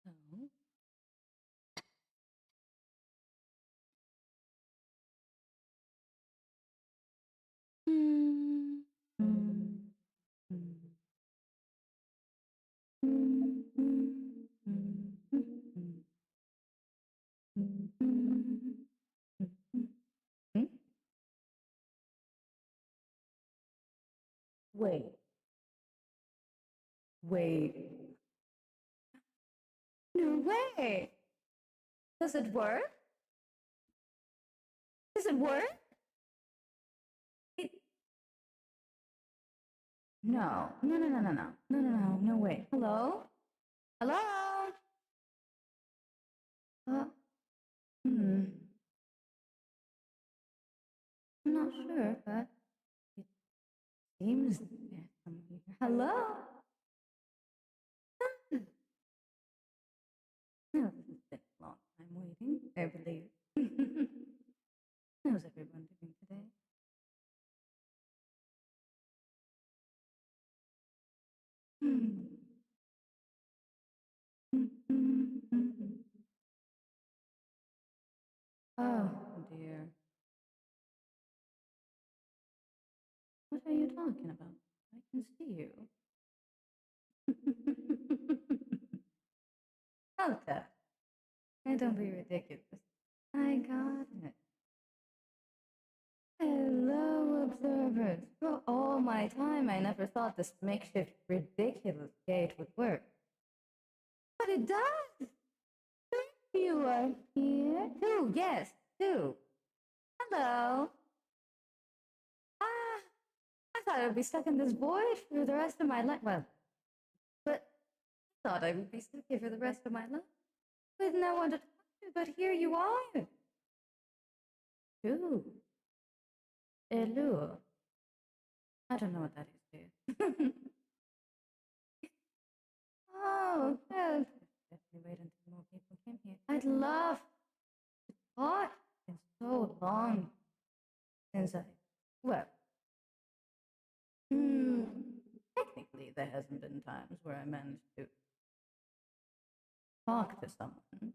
Oh. Mm, mm, mm, mm, mm, mm, mm, mm, mm, mm. Hmm? Wait, wait. No way. Does it work? Does it work? It, no, no, no, no, no, no, no, no, no, no way. Hello? Hello? Uh, hmm. I'm not sure, but it seems there's someone here. Hello? No, this has been a long time waiting, I believe. How's everyone doing today? Hmm. Oh dear. What are you talking about? I can see you. Alta. Hey, don't be ridiculous. I got it. Hello, observers. For all my time, I never thought this makeshift, ridiculous gate would work. But it does! You are here? Two, yes, two. Hello. Ah, I thought I would be stuck in this void for the rest of my life. Well, but I thought I would be stuck here for the rest of my life with no one to talk to, but here you are. Two. Hello. I don't know what that is, dude. Oh, well, definitely wait until more people came here. I'd love to talk. It's so long since I, well, hmm, technically there hasn't been times where I managed to talk to someone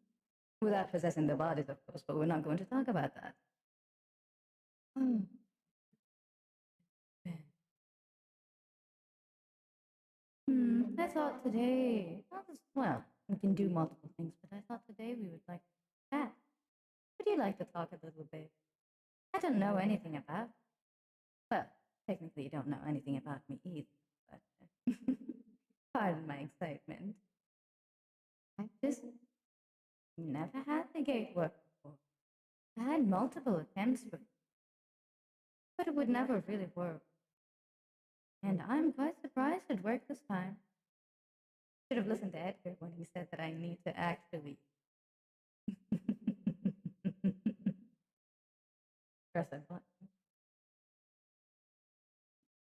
without possessing their bodies, of course, but we're not going to talk about that. Hmm. I thought today, well, we can do multiple things, but I thought today we would like to chat. Would you like to talk a little bit? I don't know anything about, well, technically you don't know anything about me either, but pardon my excitement. I've just never had the gate work before. I had multiple attempts before, but it would never really work. And I'm quite surprised it worked this time. Should have listened to Edgar when he said that I need to actually press a button.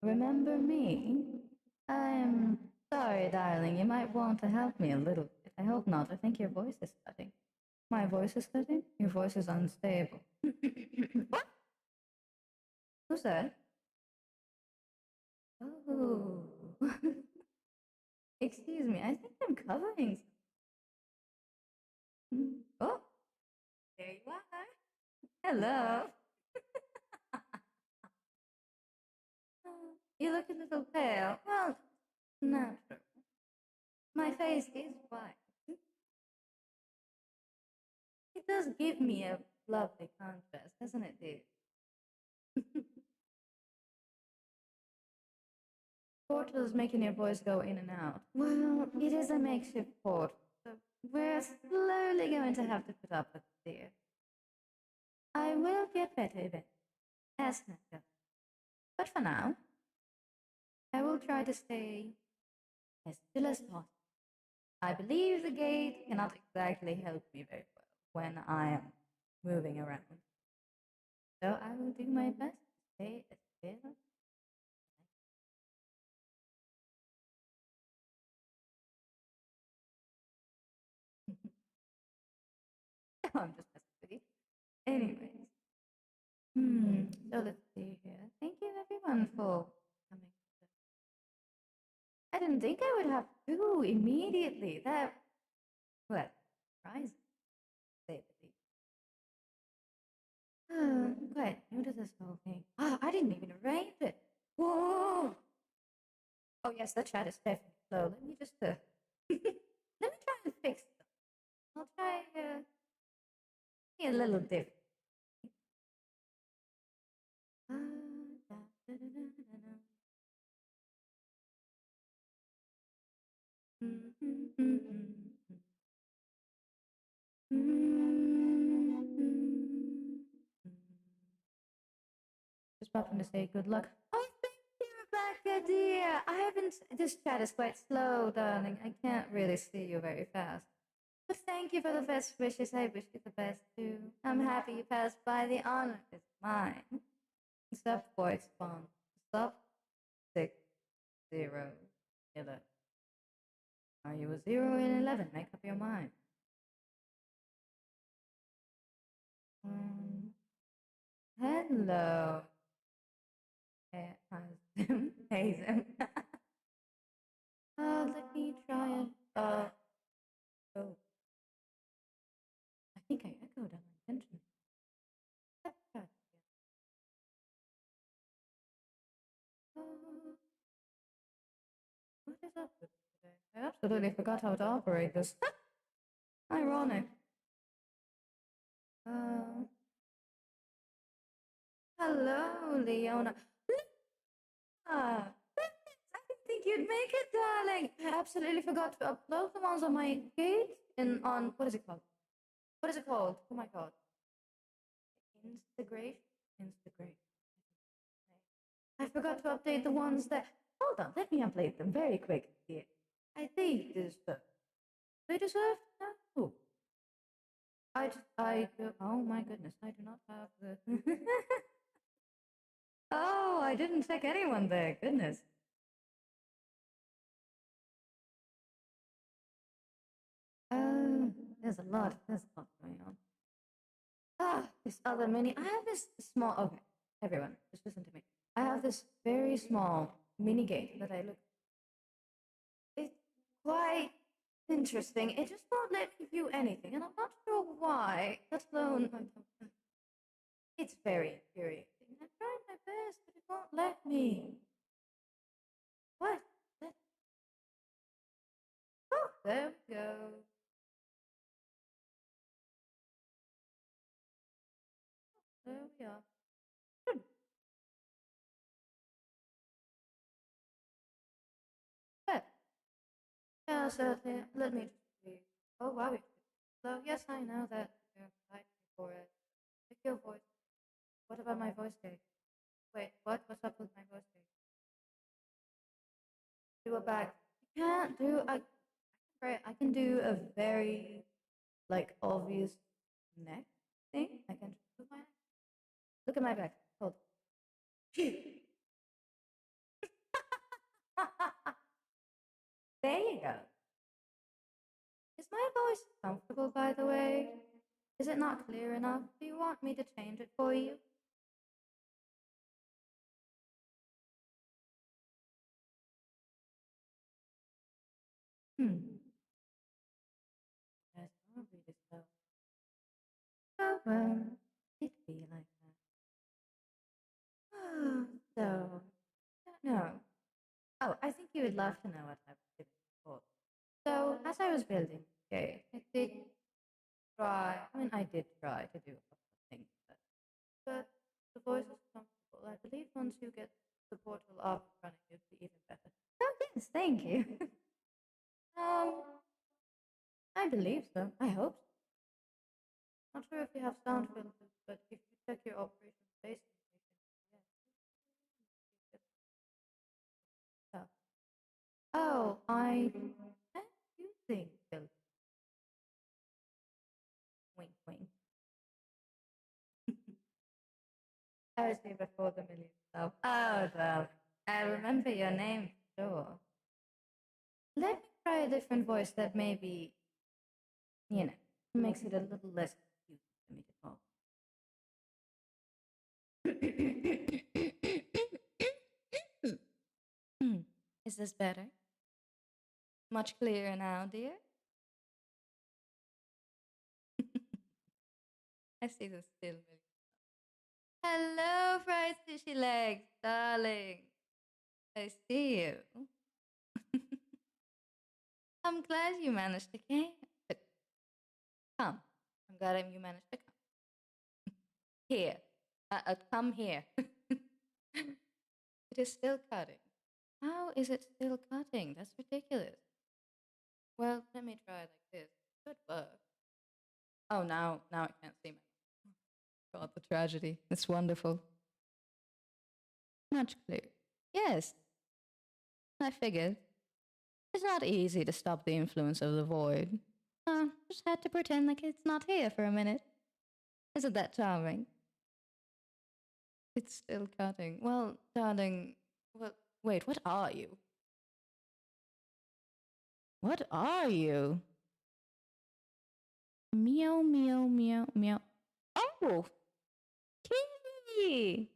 Remember me? I'm sorry, darling. You might want to help me a little bit. I hope not. I think your voice is cutting. My voice is cutting? Your voice is unstable. What? Who's that? Oh. Excuse me. I think I'm covering. Oh, there you are. Hello. You look a little pale. Well, natural. My face is white. It does give me a lovely contrast, doesn't it, dear? Portal is making your voice go in and out. Well, it is a makeshift portal, so we're slowly going to have to put up with it, dear. I will get better eventually, as natural. But for now, I will try to stay as still as possible. I believe the gate cannot exactly help me very well when I am moving around. So I will do my best to stay as still. I'm just messing with you. Anyways, so let's see here. Thank you everyone for coming. I didn't think I would have two immediately. That, well, surprising, to say the least. Quite new to this whole thing. Ah, I didn't even arrange it. Whoa! Oh yes, the chat is definitely slow. Let me just let me try and fix them. I'll try be a little different. Da, da, da, da, da, da. Just popping to say good luck. Oh, thank you, Rebecca, dear. I haven't. This chat is quite slow, darling. I can't really see you very fast. But thank you for the best wishes. I wish you the best too. I'm happy you passed by. The honor is mine. Step voice spawn. Stop 6, 0, 11. Are you a 0 in 11? Make up your mind. Hello. Hey, hey, Zim. Let me try it. is up with today? I absolutely forgot how to operate this. Ironic. Uh, hello, Leona. Ah, I didn't think you'd make it, darling. I absolutely forgot to upload the ones on my gate and on what is it called? What is it called? Oh my god. Instagram. Instagram. I forgot to update the ones that. Hold on, let me update them very quickly. I think this. They deserve. No. Oh my goodness, I do not have the. Oh, I didn't check anyone there. Goodness. Oh, there's a lot going on. Ah, this other mini. I have this small. Okay, everyone, just listen to me. I have this very small mini gate that I look. It's quite interesting. It just won't let me view anything, and I'm not sure why. Let alone, it's very infuriating. I'm trying my best, but it won't let me. What? Oh, there we go. There we are. Hmm. But, yeah, certainly. Let me just read. Oh, wow. So, yes, I know that you're right for it. Pick your voice. What about my voice cake? Wait, what? What's up with my voice cake? Do a back. I can't do a. Right, I can do a very, like, obvious neck thing. I can just move my neck. Look at my back. Hold. There you go. Is my voice comfortable, by the way? Is it not clear enough? Do you want me to change it for you? Hmm. Yes, probably so. Oh, well, it be like that. So, no. Oh, I think you would love to know what I've been before. So, as I was building, okay, I did try. I mean, I did try to do a couple of things, but the voice is comfortable. I believe once you get the portal up and running, it'll be even better. Oh, yes, thank you. um, I believe so. I hope so. Not sure if you have sound filters, but if you check your operation space yeah. Oh, I'm using filters. Wink, wink. I was here before the million stuff. Oh, well, I remember your name, sure. Let me try a different voice that maybe, you know, makes it a little less confusing for me to talk. Is this better? Much clearer now, dear? I see the still million. Hello, fried sushi legs, darling. I see you. I'm glad you managed to come. I'm glad you managed to come. Here. Come here. It is still cutting. How is it still cutting? That's ridiculous. Well, let me try like this. Could work. Oh, now I can't see my. God, the tragedy. It's wonderful. Much clearer. Yes, I figured. It's not easy to stop the influence of the void. Just had to pretend like it's not here for a minute. Isn't that charming? It's still cutting. Well, darling, well, wait, what are you? What are you? Meow, meow, meow, meow. Oh, Kitty!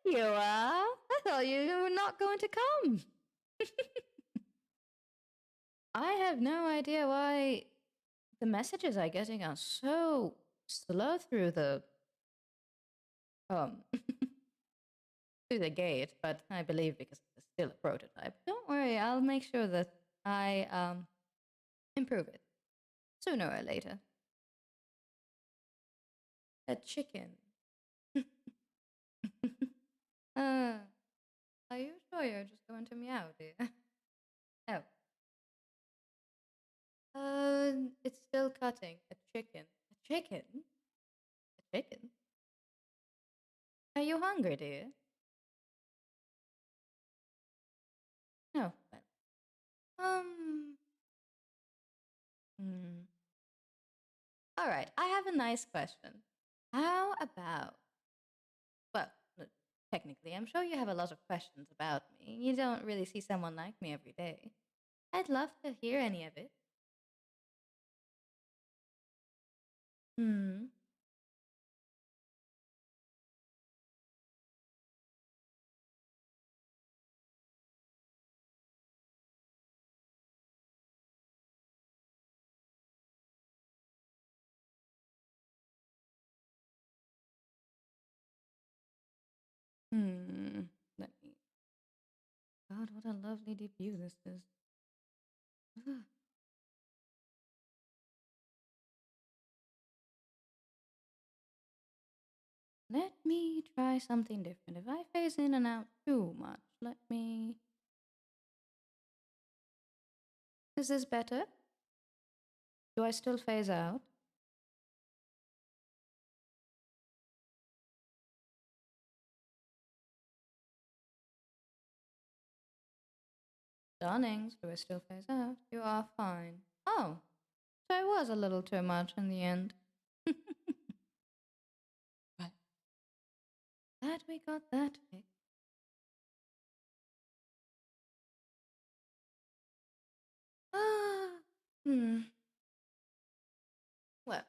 There you are. I thought you were not going to come. I have no idea why the messages I'm getting are so slow through the to the gate, but I believe because it's still a prototype. Don't worry, I'll make sure that I improve it sooner or later. A chicken. uh, are you sure you're just going to meow, dear? Oh. It's still cutting. A chicken. A chicken? A chicken? Are you hungry, dear? No. Well. Hmm. All right. I have a nice question. How about? Well, technically, I'm sure you have a lot of questions about me. You don't really see someone like me every day. I'd love to hear any of it. Hmm. Hmm. Let me. God, what a lovely debut this is. Let me try something different. If I phase in and out too much, let me. Is this better? Do I still phase out? Darnings, do I still phase out? You are fine. Oh, so it was a little too much in the end. But glad we got that fixed. Ah, hmm. Well,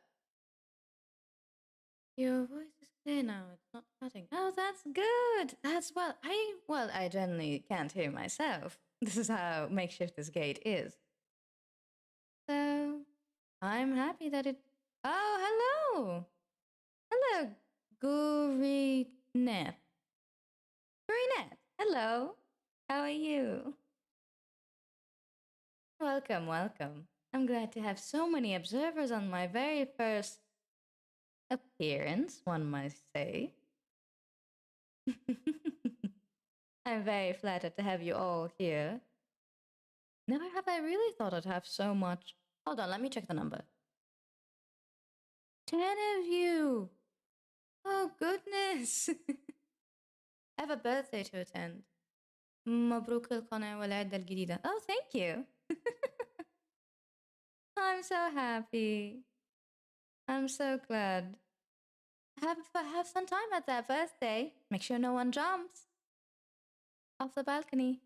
your voice is clear now. It's not cutting. Oh, that's good. That's I generally can't hear myself. This is how makeshift this gate is. So I'm happy that it. Oh, hello. Hello, Gurinet. Gurinet. Hello. How are you? Welcome, welcome. I'm glad to have so many observers on my very first appearance, one might say. I'm very flattered to have you all here. Never have I really thought I'd have so much. Hold on, let me check the number. 10 of you! Oh, goodness! I have a birthday to attend. مبروك القناة والعدة الجديدة. Oh, thank you! I'm so happy. I'm so glad. Have some time at that birthday. Make sure no one jumps off the balcony.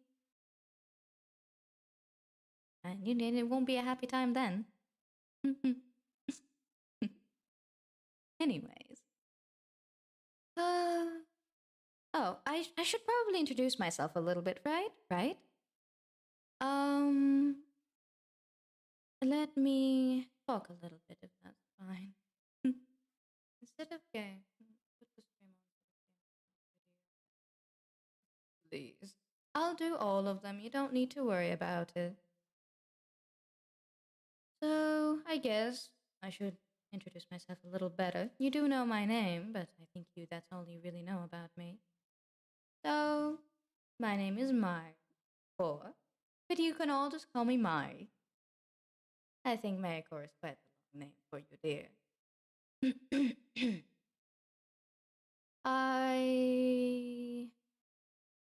And it won't be a happy time then. Anyways. I should probably introduce myself a little bit, right? Right? Um, let me talk a little bit if that's fine. Instead of game, put the stream on please. I'll do all of them. You don't need to worry about it. So, I guess I should introduce myself a little better. You do know my name, but I think that's all you really know about me. So, my name is MariCore, but you can all just call me Mari. I think MariCore is quite a long name for you, dear.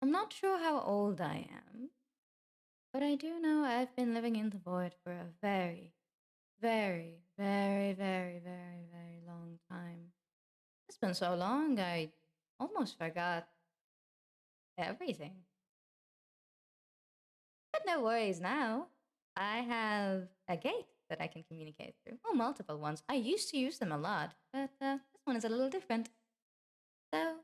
I'm not sure how old I am, but I do know I've been living in the void for a very, very, very, very, very, very long time. It's been so long, I almost forgot everything. But no worries now. I have a gate that I can communicate through. Well, multiple ones. I used to use them a lot, but this one is a little different. So,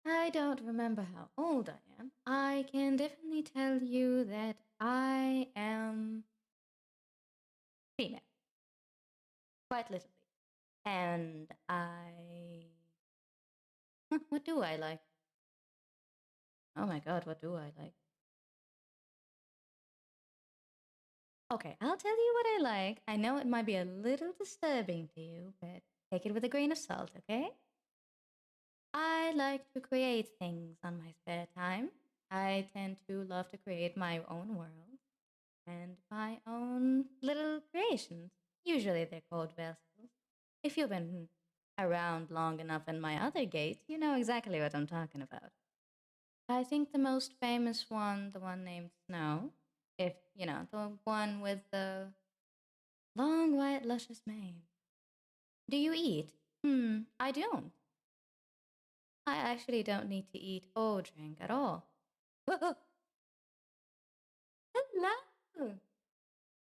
I don't remember how old I am. I can definitely tell you that I am female. Quite literally. And what do I like? Oh my god, what do I like? Okay, I'll tell you what I like. I know it might be a little disturbing to you, but take it with a grain of salt, okay? I like to create things on my spare time. I tend to love to create my own world and my own little creations. Usually they're called vessels. If you've been around long enough in my other gates, you know exactly what I'm talking about. I think the most famous one, the one named Snow, if you know, the one with the long, white, luscious mane. Do you eat? I don't. I actually don't need to eat or drink at all. Hello.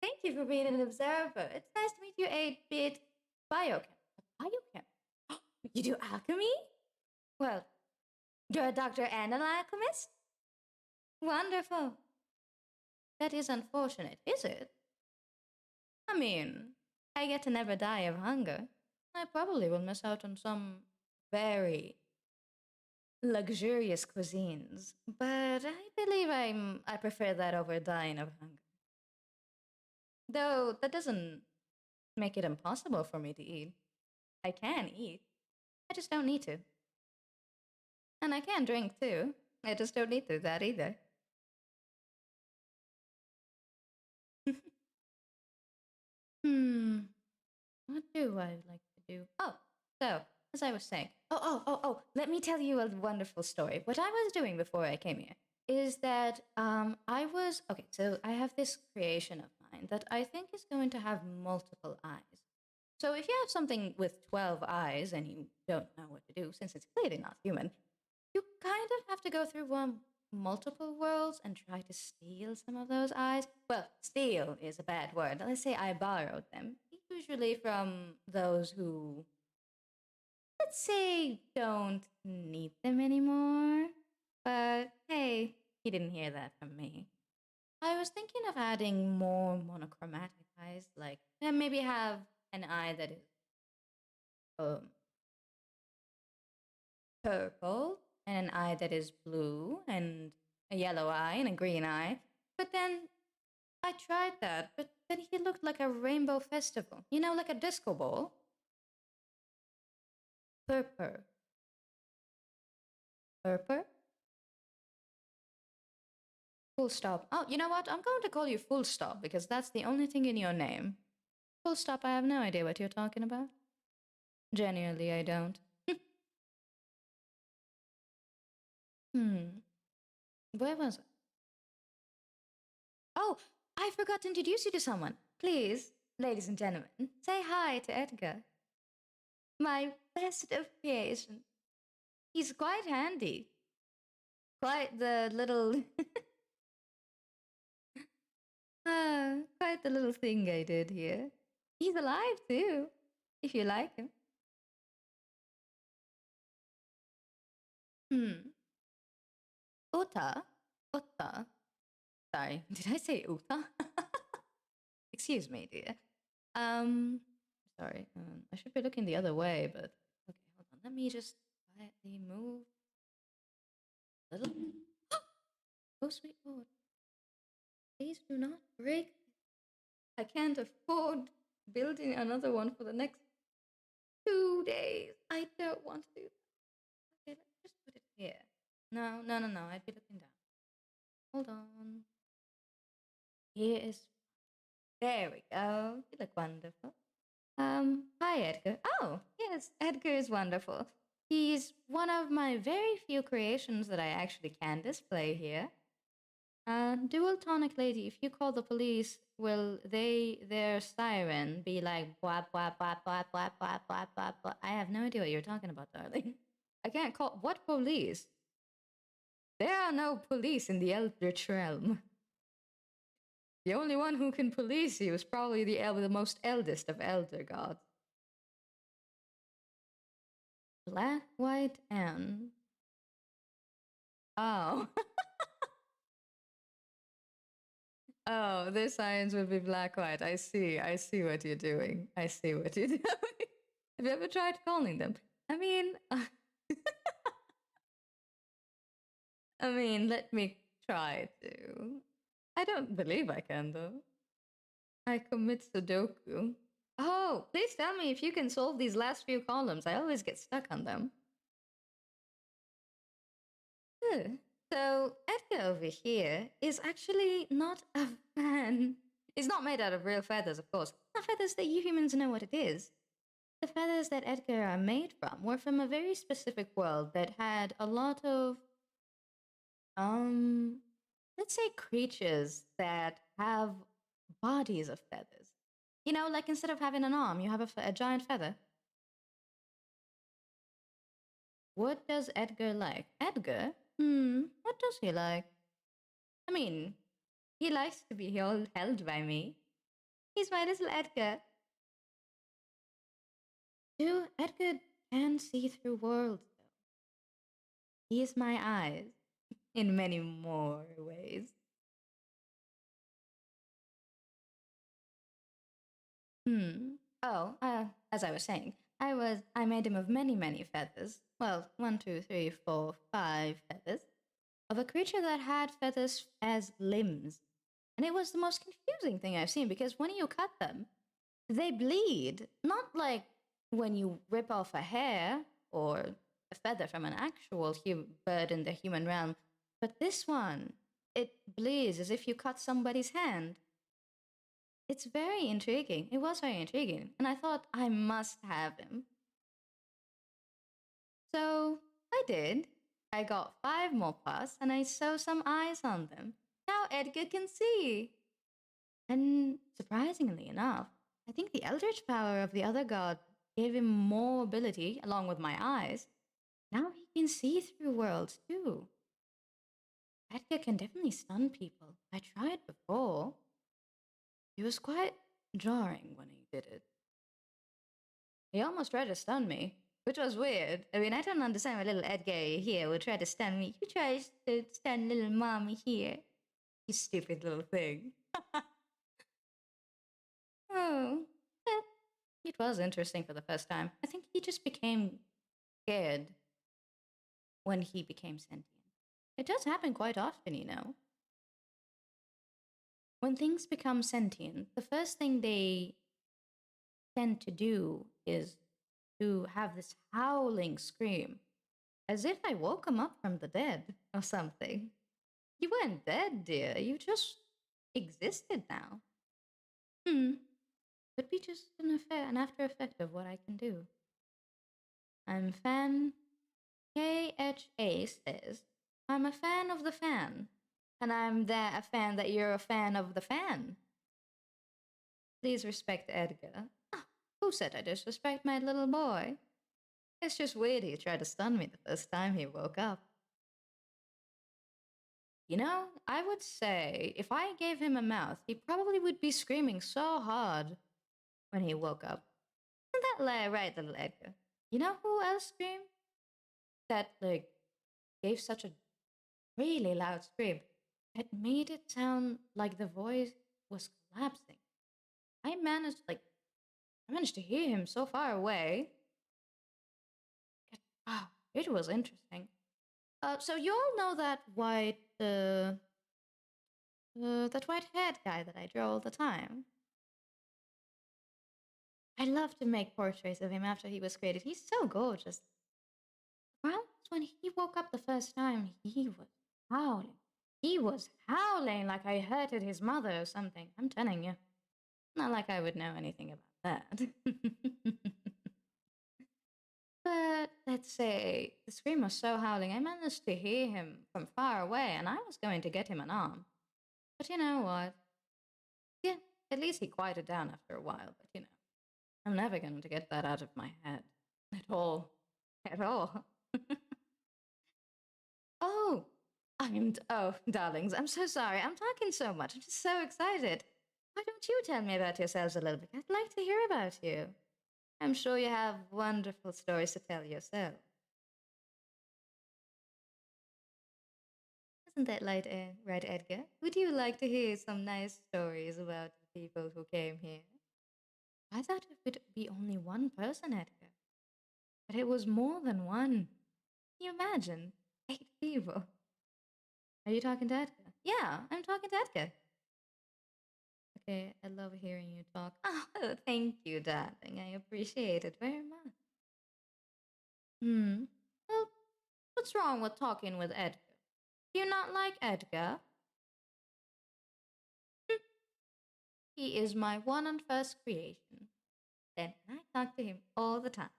Thank you for being an observer. It's nice to meet you, 8-bit biochem. Biochem? You do alchemy? Well, you're a doctor and an alchemist? Wonderful. That is unfortunate, is it? I mean, I get to never die of hunger. I probably will miss out on some very luxurious cuisines, but I believe I prefer that over dying of hunger. Though that doesn't make it impossible for me to eat. I can eat. I just don't need to. And I can drink too. I just don't need to that either. Hmm. What do I like to do? Oh, so as I was saying, let me tell you a wonderful story. What I was doing before I came here is that I was okay. So I have this creation of mine that I think is going to have multiple eyes. So if you have something with 12 eyes and you don't know what to do, since it's clearly not human, you kind of have to go through multiple worlds and try to steal some of those eyes. Well, steal is a bad word. Let's say I borrowed them, usually from those who, let's say, don't need them anymore. But hey, you didn't hear that from me. I was thinking of adding more monochromatic eyes, like maybe have an eye that is um, purple and an eye that is blue and a yellow eye and a green eye. But then I tried that, but then he looked like a rainbow festival. You know, like a disco ball. Purple. Purple? Full stop. Oh, you know what? I'm going to call you Full Stop because that's the only thing in your name. Full Stop, I have no idea what you're talking about. Genuinely, I don't. Hmm. Where was I? Oh, I forgot to introduce you to someone. Please, ladies and gentlemen, say hi to Edgar. My best of creation. He's quite handy. Quite the little quite the little thing I did here. He's alive too, if you like him. Hmm. Uta? Uta? Sorry, did I say Uta? Excuse me, dear. Um, sorry. I should be looking the other way, but okay, hold on. Let me just quietly move a little. Oh, sweet Lord. Please do not break. I can't afford building another one for the next 2 days. I don't want to do that. Okay, let's just put it here. No, no, no, no. I'd be looking down. Hold on. Here is. There we go. You look wonderful. Hi, Edgar. Oh, yes, Edgar is wonderful. He's one of my very few creations that I actually can display here. Dual tonic lady, if you call the police, will their siren be like bwap bwap bwap bwap bwap bwap bwap bwap bwap? I have no idea what you're talking about, darling. I can't call what police? There are no police in the Eldritch realm. The only one who can police you is probably the most eldest of elder gods. Black, white, and oh. Oh, this science will be black white. I see. I see what you're doing. I see what you're doing. Have you ever tried calling them? I mean, I mean, let me try to. I don't believe I can, though. I commit Sudoku. Oh, please tell me if you can solve these last few columns. I always get stuck on them. Good. So, Edgar over here is actually not a fan. It's not made out of real feathers, of course. Not feathers that you humans know what it is. The feathers that Edgar are made from were from a very specific world that had a lot of, um, let's say creatures that have bodies of feathers. You know, like instead of having an arm, you have a giant feather. What does Edgar like? Edgar? What does he like? I mean, he likes to be held by me. He's my little Edgar. Dude, Edgar can see through worlds, though. He is my eyes in many more ways. Oh, as I was saying, I made him of many, many feathers. Well, one, two, three, four, five feathers of a creature that had feathers as limbs. And it was the most confusing thing I've seen because when you cut them, they bleed. Not like when you rip off a hair or a feather from an actual bird in the human realm, but this one, it bleeds as if you cut somebody's hand. It's very intriguing. It was very intriguing. And I thought I must have him. So I did. I got 5 more pus and I sewed some eyes on them. Now Edgar can see. And surprisingly enough, I think the eldritch power of the other god gave him more ability along with my eyes. Now he can see through worlds too. Edgar can definitely stun people. I tried before. It was quite jarring when he did it. He almost tried to stun me, which was weird. I mean, I don't understand why little Edgar here would try to stun me. You try to stun little mommy here. You stupid little thing. Oh, eh, it was interesting for the first time. I think he just became scared when he became sentient. It does happen quite often, you know. When things become sentient, the first thing they tend to do is to have this howling scream, as if I woke him up from the dead or something. You weren't dead, dear. You just existed now. Could be just an after effect of what I can do. I'm fan. KHA says, I'm a fan of the fan. And I'm a fan that you're a fan of the fan. Please respect Edgar. Ah, who said I disrespect my little boy? It's just weird he tried to stun me the first time he woke up. You know, I would say if I gave him a mouth, he probably would be screaming so hard when he woke up. Isn't that right, little Edgar? You know who else screamed? That, like, gave such a really loud scream that made it sound like the voice was collapsing. I managed to hear him so far away. Wow, it was interesting. So you all know that white-haired guy that I draw all the time. I love to make portraits of him after he was created. He's so gorgeous. Well, when he woke up the first time, he was howling. He was howling like I hurted his mother or something. I'm telling you. Not like I would know anything about that. But let's say the scream was so howling, I managed to hear him from far away, and I was going to get him an arm. But you know what? Yeah, at least he quieted down after a while, but you know, I'm never going to get that out of my head. At all. At all. Oh, oh, darlings, I'm so sorry. I'm talking so much. I'm just so excited. Why don't you tell me about yourselves a little bit? I'd like to hear about you. I'm sure you have wonderful stories to tell yourself. Isn't that right, Edgar? Would you like to hear some nice stories about the people who came here? I thought it would be only one person, Edgar. But it was more than one. Can you imagine? 8 people. Are you talking to Edgar? Yeah, I'm talking to Edgar. Okay, I love hearing you talk. Oh, thank you, darling. I appreciate it very much. Hmm. Well, what's wrong with talking with Edgar? Do you not like Edgar? He is my one and first creation. Then I talk to him all the time.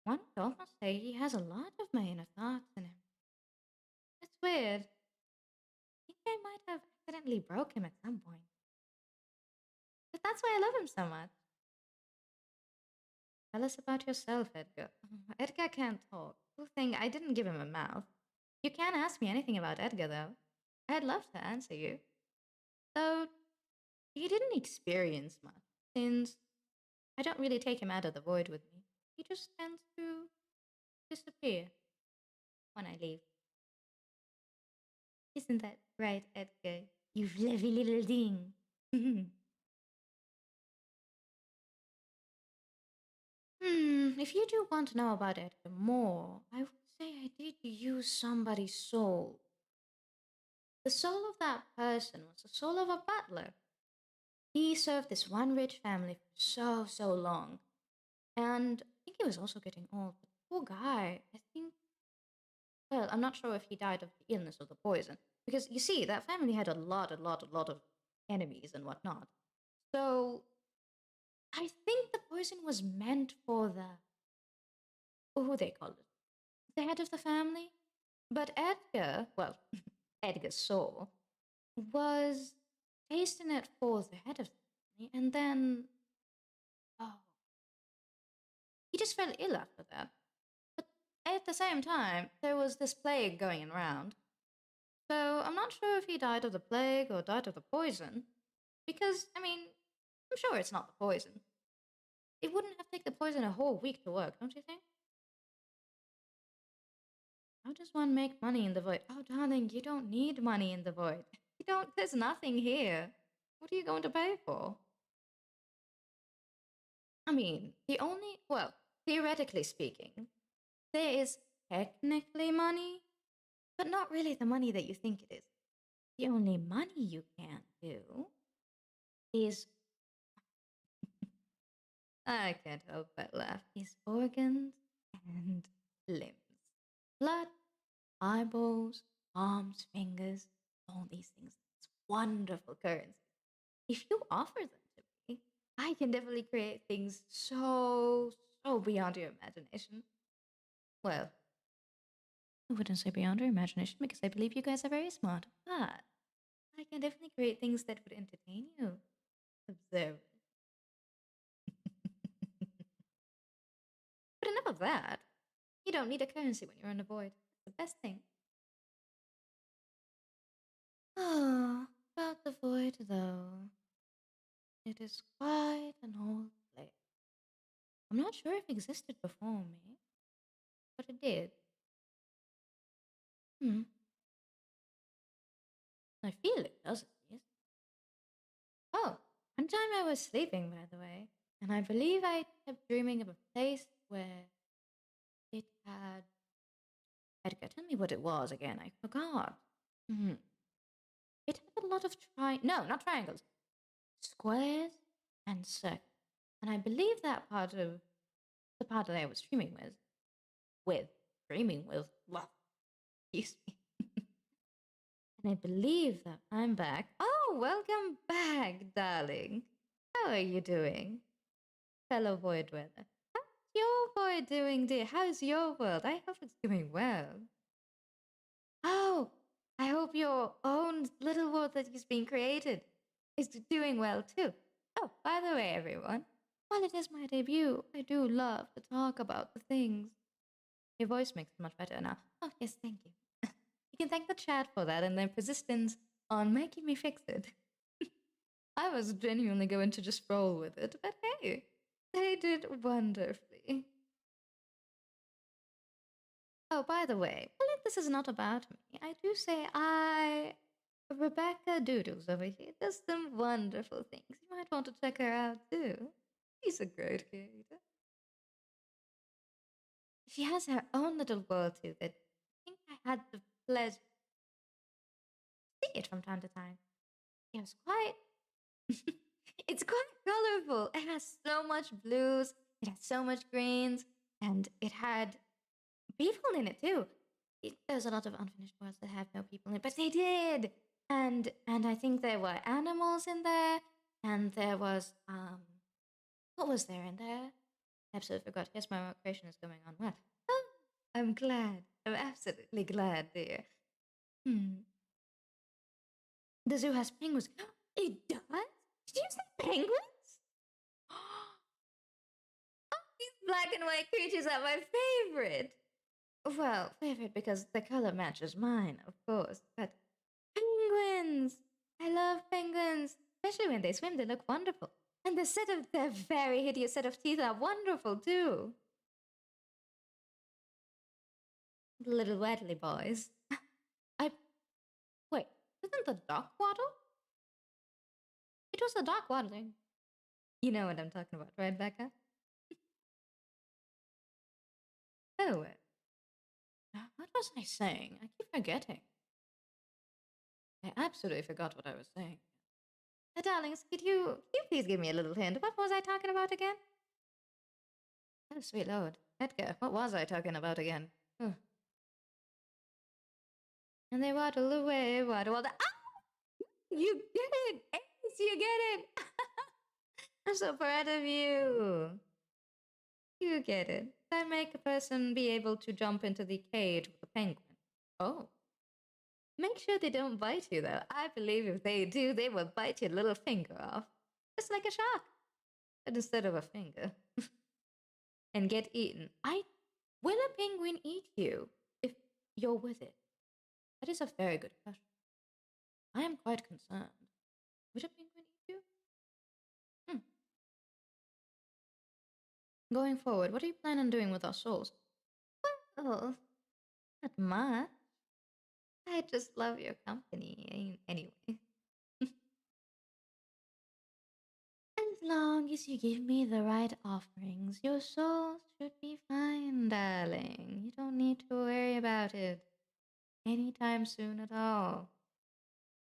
One would almost say he has a lot of my inner thoughts in him. It's weird. I think I might have accidentally broke him at some point. But that's why I love him so much. Tell us about yourself, Edgar. Edgar can't talk. Cool thing, I didn't give him a mouth. You can ask me anything about Edgar, though. I'd love to answer you. Though, he didn't experience much, since I don't really take him out of the void with me. He just tends to disappear when I leave. Isn't that right, Edgar? You lovely little thing. If you do want to know about Edgar more, I would say I did use somebody's soul. The soul of that person was the soul of a butler. He served this one rich family for so long. And I think he was also getting old. But poor guy, I think, well, I'm not sure if he died of the illness or the poison. Because you see, that family had a lot of enemies and whatnot. So I think the poison was meant for who they call it, the head of the family. But Edgar, well, Edgar's soul, was tasting it for the head of the family, and then, oh, he just fell ill after that. But at the same time, there was this plague going around. So I'm not sure if he died of the plague or died of the poison. Because, I mean, I'm sure it's not the poison. It wouldn't have taken the poison a whole week to work, don't you think? How does one make money in the void? Oh, darling, you don't need money in the void. You don't, there's nothing here. What are you going to pay for? I mean, well, theoretically speaking, there is technically money, but not really the money that you think it is. The only money you can do is, I can't help but laugh, is organs and limbs. Blood, eyeballs, arms, fingers, all these things. It's wonderful currency. If you offer them to me, I can definitely create things so beyond your imagination. Well, I wouldn't say beyond your imagination because I believe you guys are very smart, but I can definitely create things that would entertain you. Observe. But enough of that. You don't need a currency when you're in a void. That's the best thing. Oh, about the void though. It is quite an old place. I'm not sure if it existed before me, but it did. Hmm. I feel it does at least. Oh, one time I was sleeping, by the way, and I believe I kept dreaming of a place where it had. Edgar, tell me what it was again. I forgot. Hmm. It had a lot of no, not triangles, squares and circles. And I believe that part of the part that I was with, dreaming with, well, excuse me. And I believe that I'm back. Oh, welcome back, darling. How are you doing, fellow void dweller? How's your void doing, dear? How's your world? I hope it's doing well. Oh, I hope your own little world that is being created is doing well too. Oh, by the way, everyone, while it is my debut, I do love to talk about the things. Your voice makes it much better now. Oh, yes, thank you. You can thank the chat for that and their persistence on making me fix it. I was genuinely going to just roll with it, but hey, they did wonderfully. Oh, by the way, well, this is not about me. I do say Rebecca Doodles over here does some wonderful things. You might want to check her out too. She's a great creator. She has her own little world too that I think I had the pleasure to see it from time to time. It was quite it's quite colorful. It has so much blues, it has so much greens, and it had people in it too. There's a lot of unfinished worlds that have no people in it, but they did. And I think there were animals in there, and there was what was there in there? I absolutely forgot. Yes, my creation is going on well. Oh, I'm glad. I'm absolutely glad, dear. Hmm. The zoo has penguins. It does? Did you say penguins? Oh, these black and white creatures are my favorite. Well, favorite because the color matches mine, of course. But penguins! I love penguins. Especially when they swim, they look wonderful. And the set of their very hideous set of teeth are wonderful too. The little waddly boys. I wait, isn't the duck waddle? It was the duck waddling. You know what I'm talking about, right, Becca? Oh, what was I saying? I keep forgetting. I absolutely forgot what I was saying. Darlings, could you please give me a little hint? What was I talking about again? Oh, sweet lord. Edgar, what was I talking about again? Oh. And they waddle away, waddle. Ah! You get it! Ace, you get it! I'm so proud of you. You get it. That make a person be able to jump into the cage with a penguin. Oh. Make sure they don't bite you, though. I believe if they do, they will bite your little finger off. Just like a shark. But instead of a finger. And get eaten. Will a penguin eat you if you're with it? That is a very good question. I am quite concerned. Would a penguin eat you? Hmm. Going forward, what do you plan on doing with our souls? Well, not much. I just love your company anyway. As long as you give me the right offerings, your soul should be fine, darling. You don't need to worry about it anytime soon at all.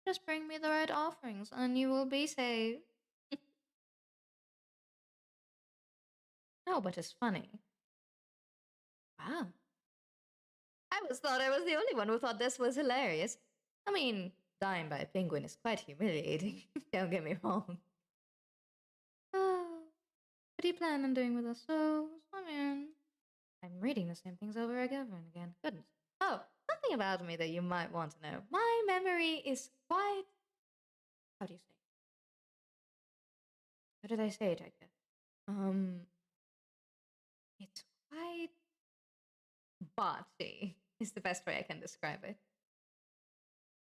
Just bring me the right offerings and you will be saved. No, but it's funny. Wow. Thought I was the only one who thought this was hilarious. I mean, dying by a penguin is quite humiliating. Don't get me wrong. Oh, what do you plan on doing with us souls? I mean, I'm reading the same things over again and again. Goodness. Oh, something about me that you might want to know. My memory is quite. How do you say? How did I say it, Edgar? It's quite botchy. Is the best way I can describe it.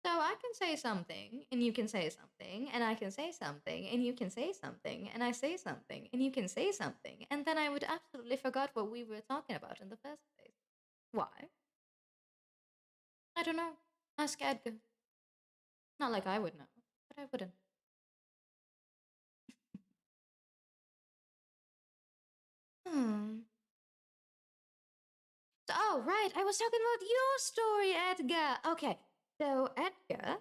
So I can say something, and you can say something, and I can say something, and you can say something, and I say something, and you can say something, and then I would absolutely forgot what we were talking about in the first place. Why? I don't know. Ask Edgar. Not like I would know, but I wouldn't. Hmm. Oh, right. I was talking about your story, Edgar. Okay. So, Edgar,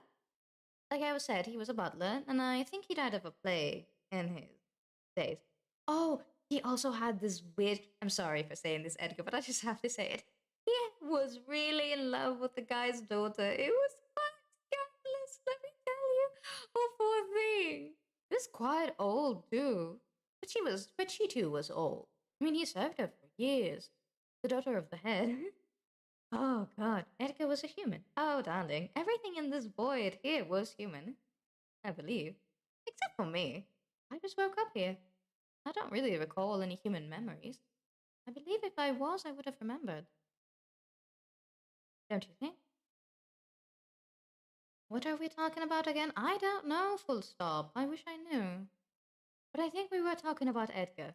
like I was said, he was a butler, and I think he died of a plague in his days. Oh, he also had this weird. I'm sorry for saying this, Edgar, but I just have to say it. He was really in love with the guy's daughter. It was quite scandalous, let me tell you. Oh, poor thing. It was quite old too. But she too was old. I mean, he served her for years. The daughter of the head. Oh God, Edgar was a human. Oh darling, everything in this void here was human. I believe, except for me. I just woke up here. I don't really recall any human memories. I believe if I was, I would have remembered. Don't you think? What are we talking about again? I don't know, full stop. I wish I knew. But I think we were talking about Edgar.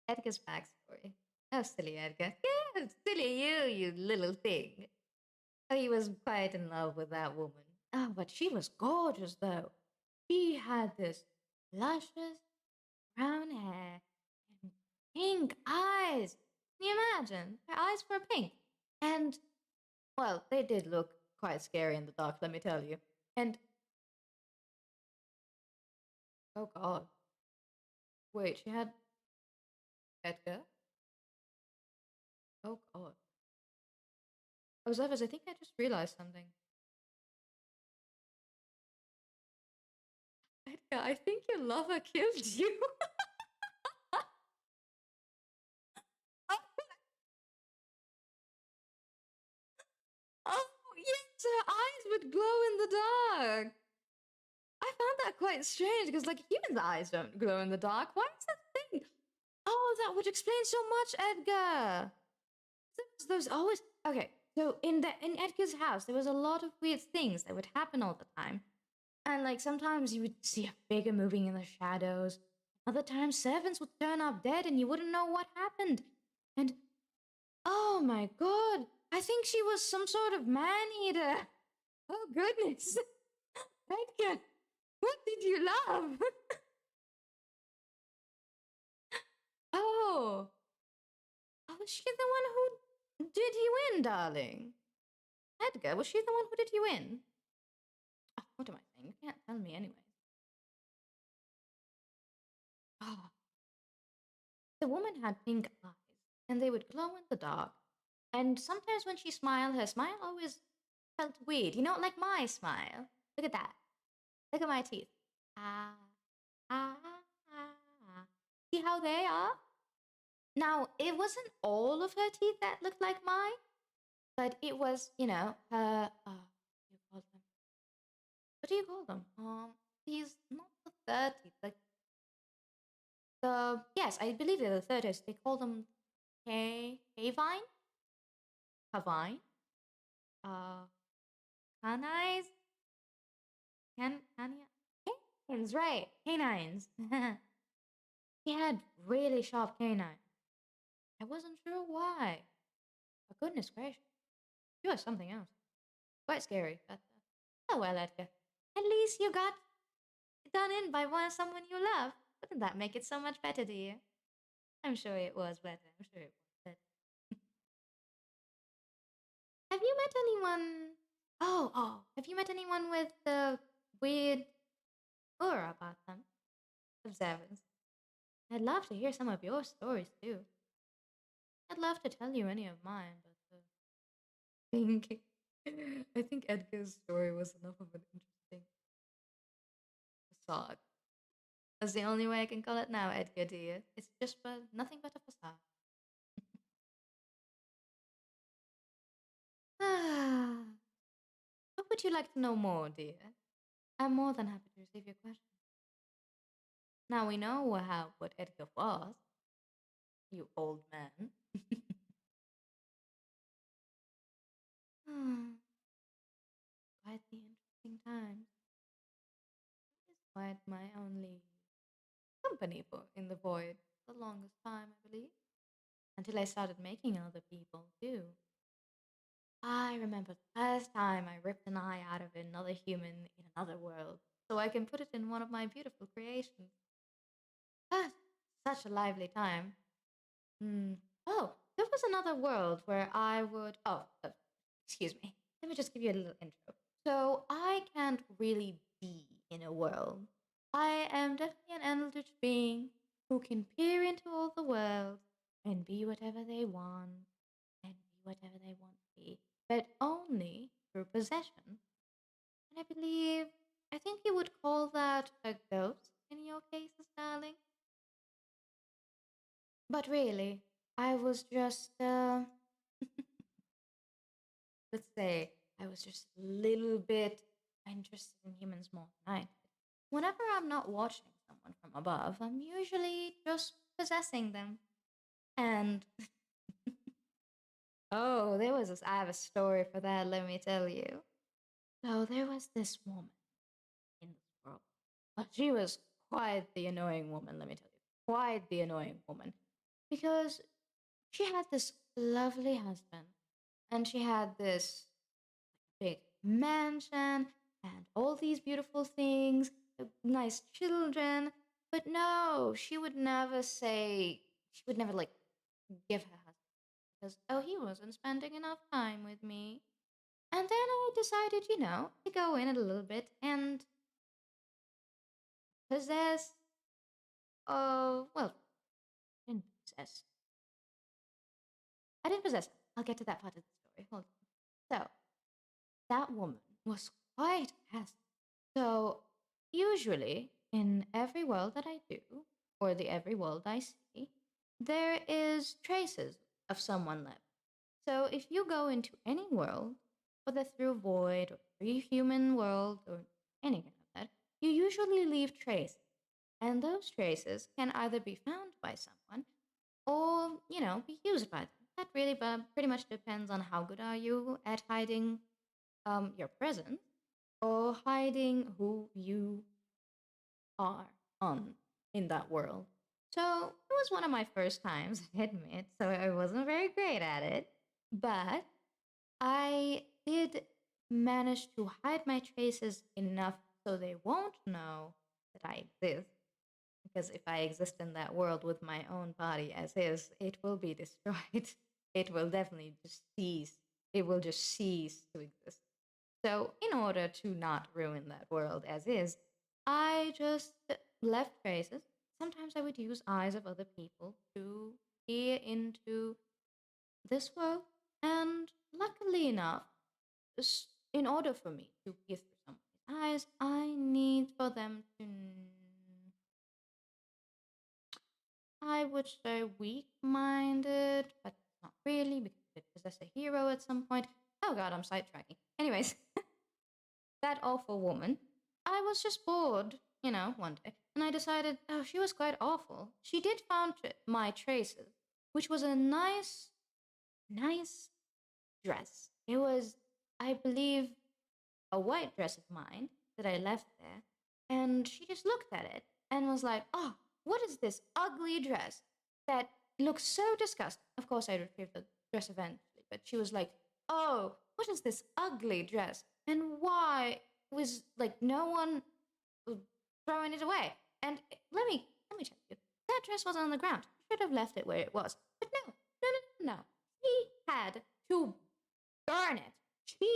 Edgar's backstory. Oh, silly Edgar. Yeah, silly you, you little thing. Oh, he was quite in love with that woman. Oh, but she was gorgeous though. She had this luscious brown hair and pink eyes. Can you imagine? Her eyes were pink. And, well, they did look quite scary in the dark, let me tell you. And, oh god. Wait, she had Edgar? Oh god. Oh, Zevas, I think I just realized something. Edgar, I think your lover killed you. Oh, yes, her eyes would glow in the dark. I found that quite strange because, like, humans' eyes don't glow in the dark. Why is that a thing? Oh, that would explain so much, Edgar. There's always okay. So in Edgar's house, there was a lot of weird things that would happen all the time, and like sometimes you would see a figure moving in the shadows. Other times, servants would turn up dead, and you wouldn't know what happened. And oh my god, I think she was some sort of man eater. Oh goodness, Edgar, what did you love? Oh, oh, was she the one who did you in, darling? Edgar, was she the one who did you in? Oh, what am I saying? You can't tell me anyway. Oh, the woman had pink eyes, and they would glow in the dark. And sometimes when she smiled, her smile always felt weird. You know, like my smile. Look at that. Look at my teeth. Ah, ah, ah, ah. See how they are? Now, it wasn't all of her teeth that looked like mine, but it was, you know, her. What do you call them? These not the third teeth, like the yes, I believe they're the third teeth. They call them Cavine, Cavine, uh, canines, cania, canines, right? Canines. He had really sharp canines. I wasn't sure why. But goodness gracious, you are something else. Quite scary, but oh well, Edgar. At least you got done in by someone you love. Wouldn't that make it so much better, dear? I'm sure it was better. I'm sure it was better. Have you met anyone? Have you met anyone with the weird aura about them? Observers. I'd love to hear some of your stories too. I'd love to tell you any of mine, but think I think Edgar's story was enough of an interesting facade. That's the only way I can call it now, Edgar dear. It's just nothing but a facade. What would you like to know more, dear? I'm more than happy to receive your question. Now we know what Edgar was, you old man. Quite the interesting times. It is quite my only company in the void for the longest time, I believe. Until I started making other people too. I remember the first time I ripped an eye out of another human in another world so I can put it in one of my beautiful creations. Ah, such a lively time. Hmm. Oh, there was another world where I would. Excuse me. Let me just give you a little intro. So, I can't really be in a world. I am definitely an eldritch being who can peer into all the worlds and be whatever they want and be whatever they want to be, but only through possession. And I think you would call that a ghost in your cases, darling. But really, I was just, let's say, I was just a little bit interested in humans more than I did. Whenever I'm not watching someone from above, I'm usually just possessing them. And oh, I have a story for that, let me tell you. So there was this woman in this world. But she was quite the annoying woman, let me tell you. Quite the annoying woman. Because she had this lovely husband, and she had this big mansion, and all these beautiful things, nice children. But no, she would never like give her husband because, oh, he wasn't spending enough time with me. And then I decided, to go in a little bit and possess, well, I didn't possess. I didn't possess her. I'll get to that part of the story. Hold on. So, that woman was quite handsome. So, usually, in every world that I do, or the every world I see, there is traces of someone left. So, if you go into any world, whether through void or through human world or anything like that, you usually leave traces. And those traces can either be found by someone or, be used by them. That really pretty much depends on how good are you at hiding your presence or hiding who you are on in that world. So it was one of my first times, I admit, so I wasn't very great at it. But I did manage to hide my traces enough so they won't know that I exist. Because if I exist in that world with my own body as is, it will be destroyed. It will definitely just cease. It will just cease to exist. So, in order to not ruin that world as is, I just left traces. Sometimes I would use eyes of other people to peer into this world. And luckily enough, in order for me to peer through someone's eyes, I need for them to, I would say, weak minded, but not really because they possess a hero at some point. Oh god, I'm sidetracking. Anyways, that awful woman, I was just bored, one day, and I decided, oh, she was quite awful. She did found my traces, which was a nice, nice dress. It was, I believe, a white dress of mine that I left there, and she just looked at it and was like, oh, what is this ugly dress that looks so disgusting? Of course, I retrieved the dress eventually, but she was like, oh, what is this ugly dress? And why was like no one throwing it away? And let me tell you, that dress was on the ground. I should have left it where it was. But no, no, no, no, no. She had to burn it. She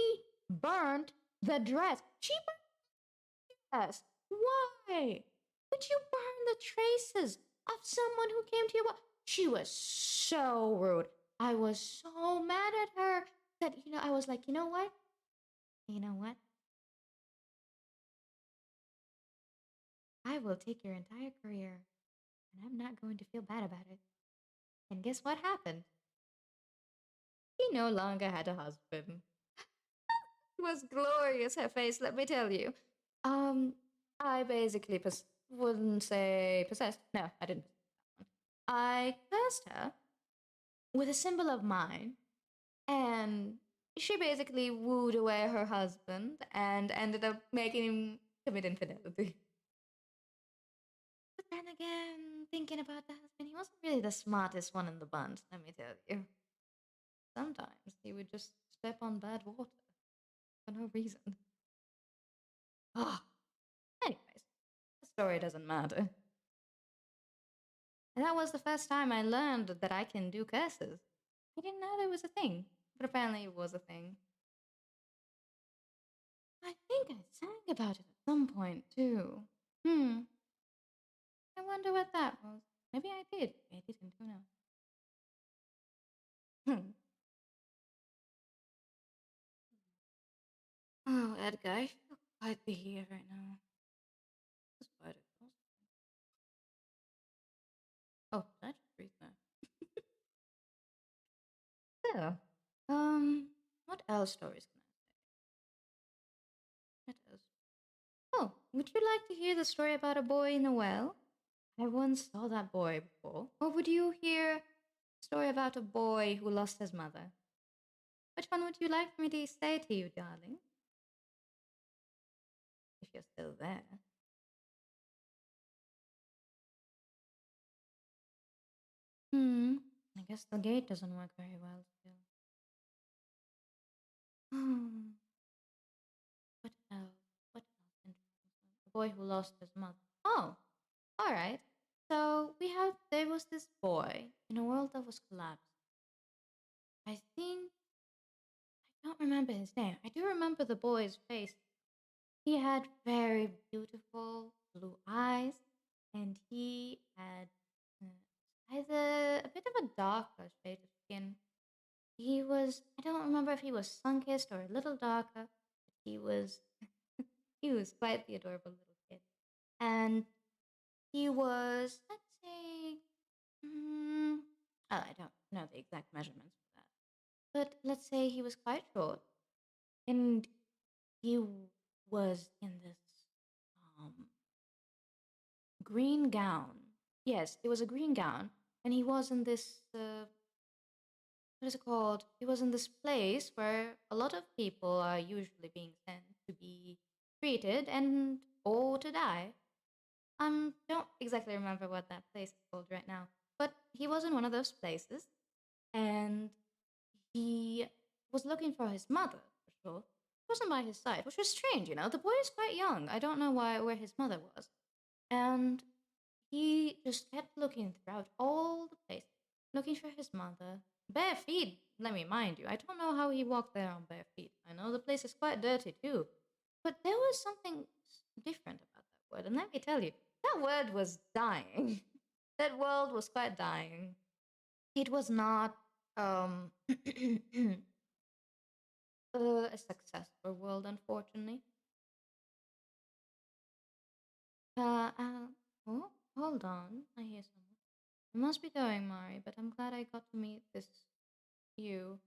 burned the dress. She burned the dress. Why would you burn the traces of someone who came to your work? She was so rude. I was so mad at her that, I was like, you know what? You know what? I will take your entire career and I'm not going to feel bad about it. And guess what happened? He no longer had a husband. It was glorious, her face, let me tell you. Um, I basically wouldn't say possessed. No, I didn't. I cursed her with a symbol of mine, and she basically wooed away her husband and ended up making him commit infidelity. But then again, thinking about the husband, he wasn't really the smartest one in the bunch, let me tell you. Sometimes he would just step on bad water for no reason. Ah, anyways, the story doesn't matter. And that was the first time I learned that I can do curses. I didn't know there was a thing, but apparently it was a thing. I think I sang about it at some point too. Hmm. I wonder what that was. Maybe I did. Maybe I didn't. Who knows? Hmm. Oh, Edgar, I feel quite the heat right now. It's quite exhausting. Oh, did I just breathe that? So, what else stories can I say? What else? Oh, would you like to hear the story about a boy in a well? I once saw that boy before. Or would you hear a story about a boy who lost his mother? Which one would you like me to say to you, darling? If you're still there. Hmm. I guess the gate doesn't work very well still. Hmm. What else? boy who lost his mother. Oh, all right. So there was this boy in a world that was collapsed. I think, I don't remember his name. I do remember the boy's face. He had very beautiful blue eyes, and he had either a bit of a darker shade of skin. He was, I don't remember if he was sun-kissed or a little darker. He was, he was quite the adorable little kid. And he was, let's say, I don't know the exact measurements for that. But let's say he was quite short, and he was in this um, green gown. Yes, it was a green gown, and he was in this. What is it called? He was in this place where a lot of people are usually being sent to be treated and or to die. Don't exactly remember what that place is called right now, but he was in one of those places, and he was looking for his mother for sure. She wasn't by his side, which was strange. The boy is quite young. I don't know where his mother was, and he just kept looking throughout all the place, looking for his mother. Bare feet, let me mind you. I don't know how he walked there on bare feet. I know the place is quite dirty too. But there was something different about that word. And let me tell you, that word was dying. That world was quite dying. It was not a successful world, unfortunately. Oh, hold on. I hear someone. I must be going, Mari, but I'm glad I got to meet this you.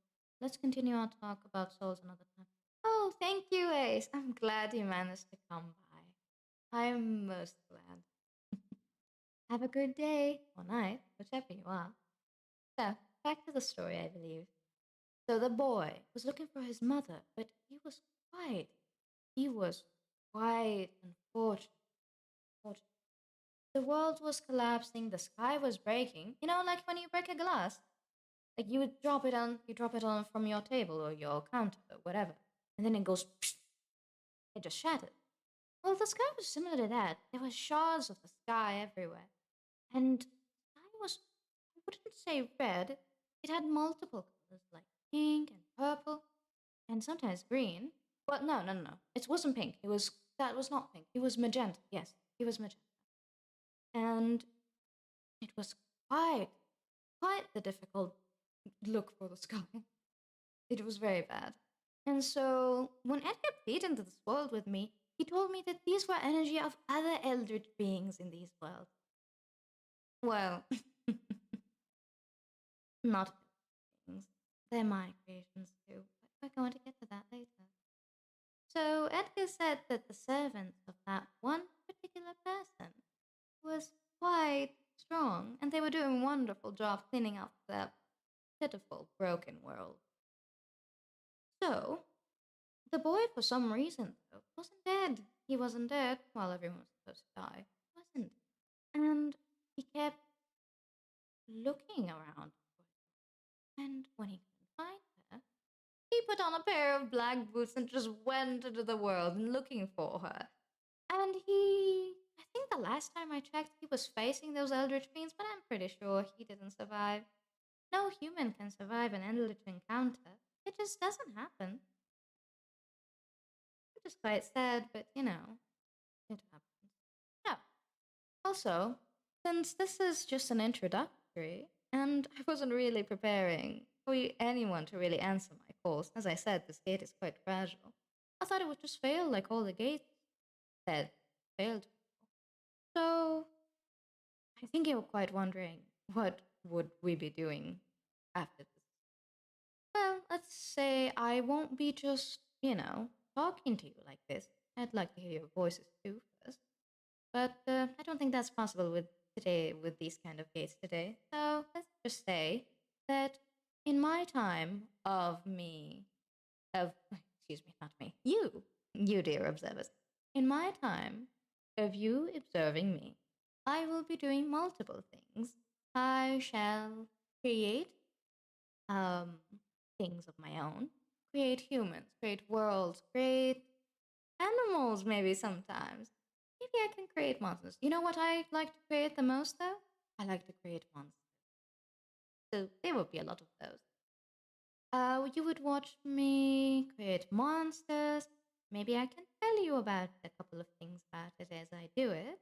Let's continue our talk about souls another time. Oh, thank you, Ace. I'm glad you managed to come by. I'm most glad. Have a good day or night, whichever you are. So, back to the story, I believe. So the boy was looking for his mother, but quite, he was quite unfortunate. The world was collapsing, the sky was breaking. Like when you break a glass. Like you drop it on from your table or your counter or whatever, and then it goes, psh, it just shattered. Well, the sky was similar to that. There were shards of the sky everywhere, and the sky was, I wouldn't say red. It had multiple colors like pink and purple, and sometimes green. Well, no, no, no, no. It wasn't pink. That was not pink. It was magenta. Yes, it was magenta, and it was quite the difficult look for the sky. It was very bad. And so, when Edgar peed into this world with me, he told me that these were energy of other eldritch beings in these worlds. Well, not beings. They're my creations too, but we're going to get to that later. So, Edgar said that the servants of that one particular person was quite strong, and they were doing a wonderful job cleaning up that pitiful, broken world. So, the boy, for some reason, though, wasn't dead. He wasn't dead while everyone was supposed to die. He wasn't. And he kept looking around for her. And when he couldn't find her, he put on a pair of black boots and just went into the world looking for her. And I think the last time I checked, he was facing those eldritch fiends, but I'm pretty sure he didn't survive. No human can survive an eldritch encounter. It just doesn't happen. Which is quite sad, but it happens. Yeah. Also, since this is just an introductory, and I wasn't really preparing for anyone to really answer my calls, as I said, this gate is quite fragile. I thought it would just fail like all the gates that failed. So, I think you're quite wondering what would we be doing after this. Well, let's say I won't be just, talking to you like this. I'd like to hear your voices too first. But I don't think that's possible with these kind of gates today. So let's just say that in my time of me, of excuse me, not me, you dear observers, in my time of you observing me, I will be doing multiple things. I shall create um things of my own, create humans, create worlds, create animals maybe sometimes. maybe I can create monsters. You know what I like to create the most, though? I like to create monsters. So there would be a lot of those. You would watch me create monsters. Maybe I can tell you about a couple of things about it as I do it.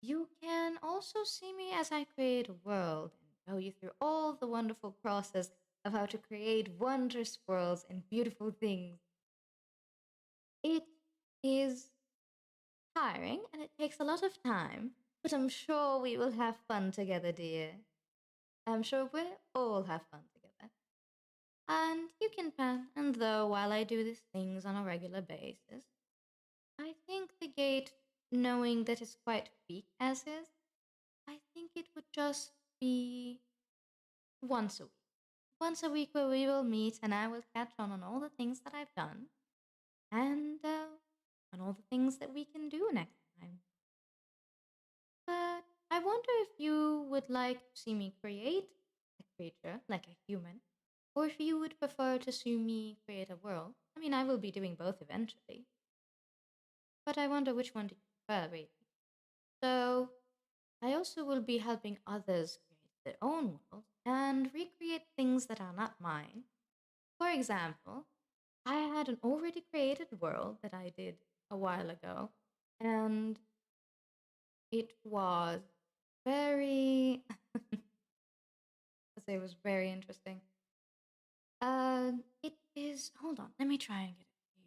You can also see me as I create a world and show you through all the wonderful process of how to create wondrous worlds and beautiful things. It is tiring and it takes a lot of time, but I'm sure we will have fun together, dear. I'm sure we'll all have fun together. And you can pan, and though while I do these things on a regular basis, I think the gate, knowing that it's quite weak as is, I think it would just be once a week. Once a week where we will meet and I will catch on all the things that I've done and on all the things that we can do next time. But I wonder if you would like to see me create a creature, like a human, or if you would prefer to see me create a world. I mean, I will be doing both eventually. But I wonder which one do you prefer, really. So, I also will be helping others create their own world and recreate things that are not mine. For example, I had an already created world that I did a while ago, and it was very, it was very interesting. It is. Hold on, let me try and get it for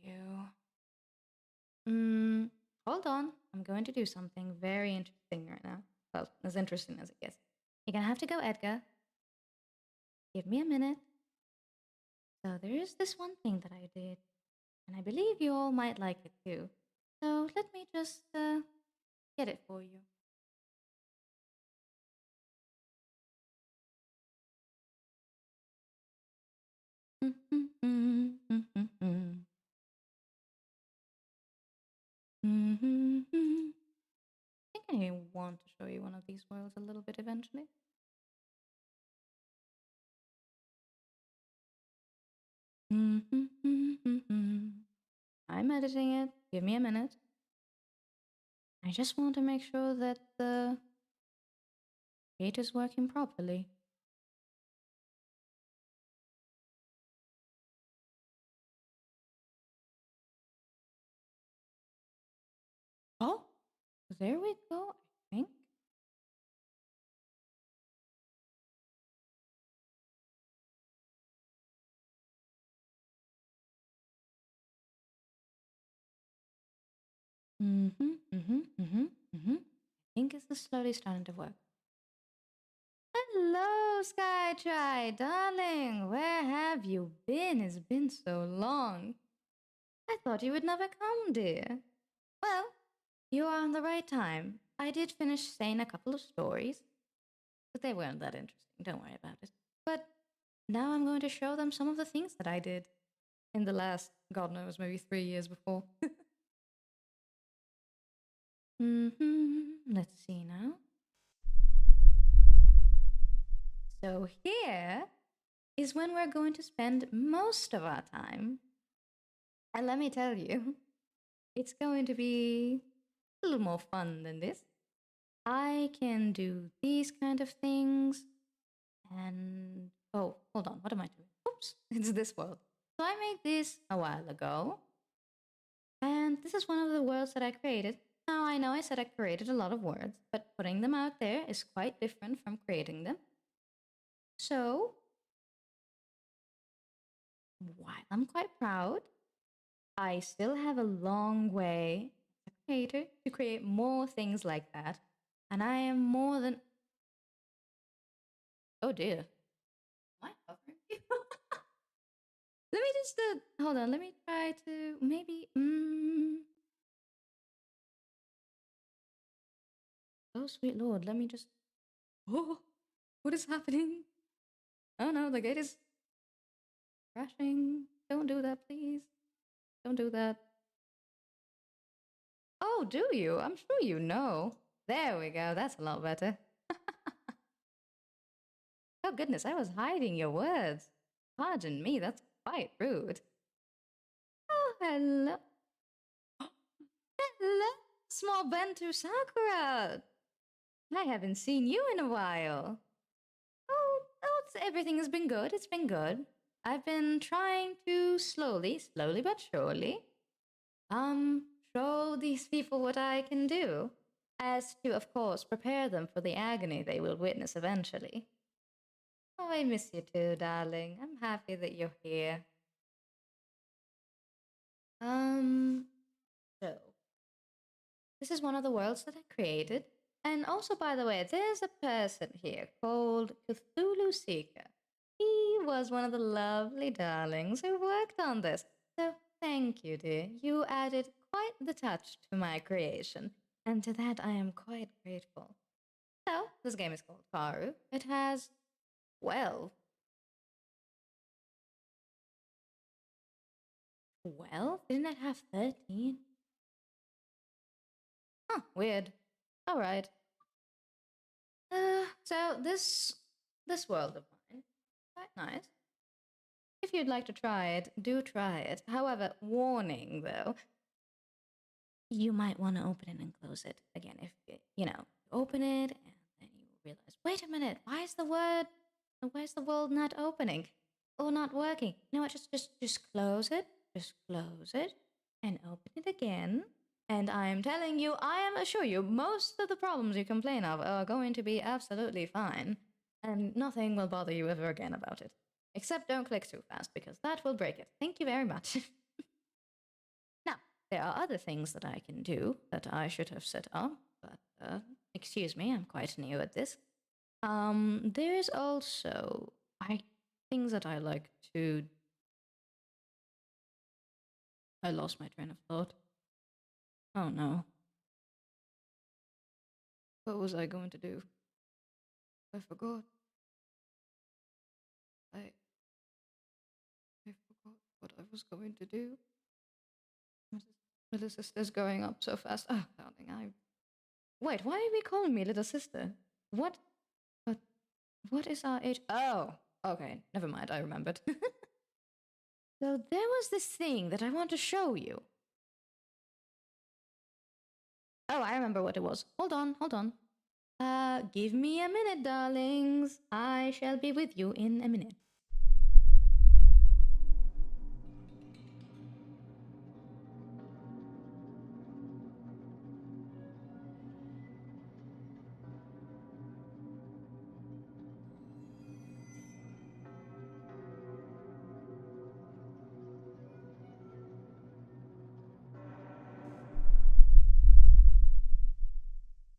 you. Hold on. I'm going to do something very interesting right now. Well, as interesting as it gets. You're gonna have to go, Edgar. Give me a minute. So there is this one thing that I did, and I believe you all might like it too. So let me just get it for you. I think I want to show you one of these worlds a little bit eventually. I'm editing it. Give me a minute. I just want to make sure that the gate is working properly. Oh, there we go, I think. I think it's slowly starting to work. Hello, Skytry, darling. Where have you been? It's been so long. I thought you would never come, dear. Well, you are on the right time. I did finish saying a couple of stories, but they weren't that interesting. Don't worry about it. But now I'm going to show them some of the things that I did in the last, God knows, maybe 3 years before. Let's see now. So here is when we're going to spend most of our time. And let me tell you, it's going to be a little more fun than this. I can do these kind of things. And oh, hold on, what am I doing? Oops, it's this world. So I made this a while ago. And this is one of the worlds that I created. Now I know I said I created a lot of words, but putting them out there is quite different from creating them. So while I'm quite proud, I still have a long way as a creator to create more things like that. And I am more than. Oh dear. Am I covering you? Let me just. Hold on, let me try to maybe. Oh, sweet lord, let me just. Oh, what is happening? Oh no, the gate is crashing. Don't do that, please. Don't do that. Oh, do you? I'm sure you know. There we go. That's a lot better. Oh, goodness, I was hiding your words. Pardon me, that's quite rude. Oh, hello. Hello, small Bento Sakura! I haven't seen you in a while. Everything has been good. It's been good. I've been trying to slowly but surely, show these people what I can do, as to, of course, prepare them for the agony they will witness eventually. Oh, I miss you too, darling. I'm happy that you're here. So, this is one of the worlds that I created. And also, by the way, there's a person here called Cthulhu Seeker. He was one of the lovely darlings who worked on this. So, thank you, dear. You added quite the touch to my creation. And to that, I am quite grateful. So, this game is called Karu. It has 12. 12? Didn't it have 13? Huh, weird. Alright. So this world of mine, quite nice. If you'd like to try it, do try it. However, warning though, you might want to open it and close it again. If you open it and then you realize, wait a minute, why is the world not opening or not working? You know what? Just close it. Just close it and open it again. And I'm telling you, assure you, most of the problems you complain of are going to be absolutely fine, and nothing will bother you ever again about it. Except don't click too fast, because that will break it. Thank you very much. Now, there are other things that I can do that I should have set up, but excuse me, I'm quite new at this. There's also things that I like to. I lost my train of thought. Oh no. What was I going to do? I forgot. I forgot what I was going to do. Little sister's growing up so fast. Oh, darling, Wait, why are we calling me little sister? What? What is our age? Oh, okay, never mind, I remembered. So there was this thing that I want to show you. Oh, I remember what it was. Hold on. Give me a minute, darlings. I shall be with you in a minute.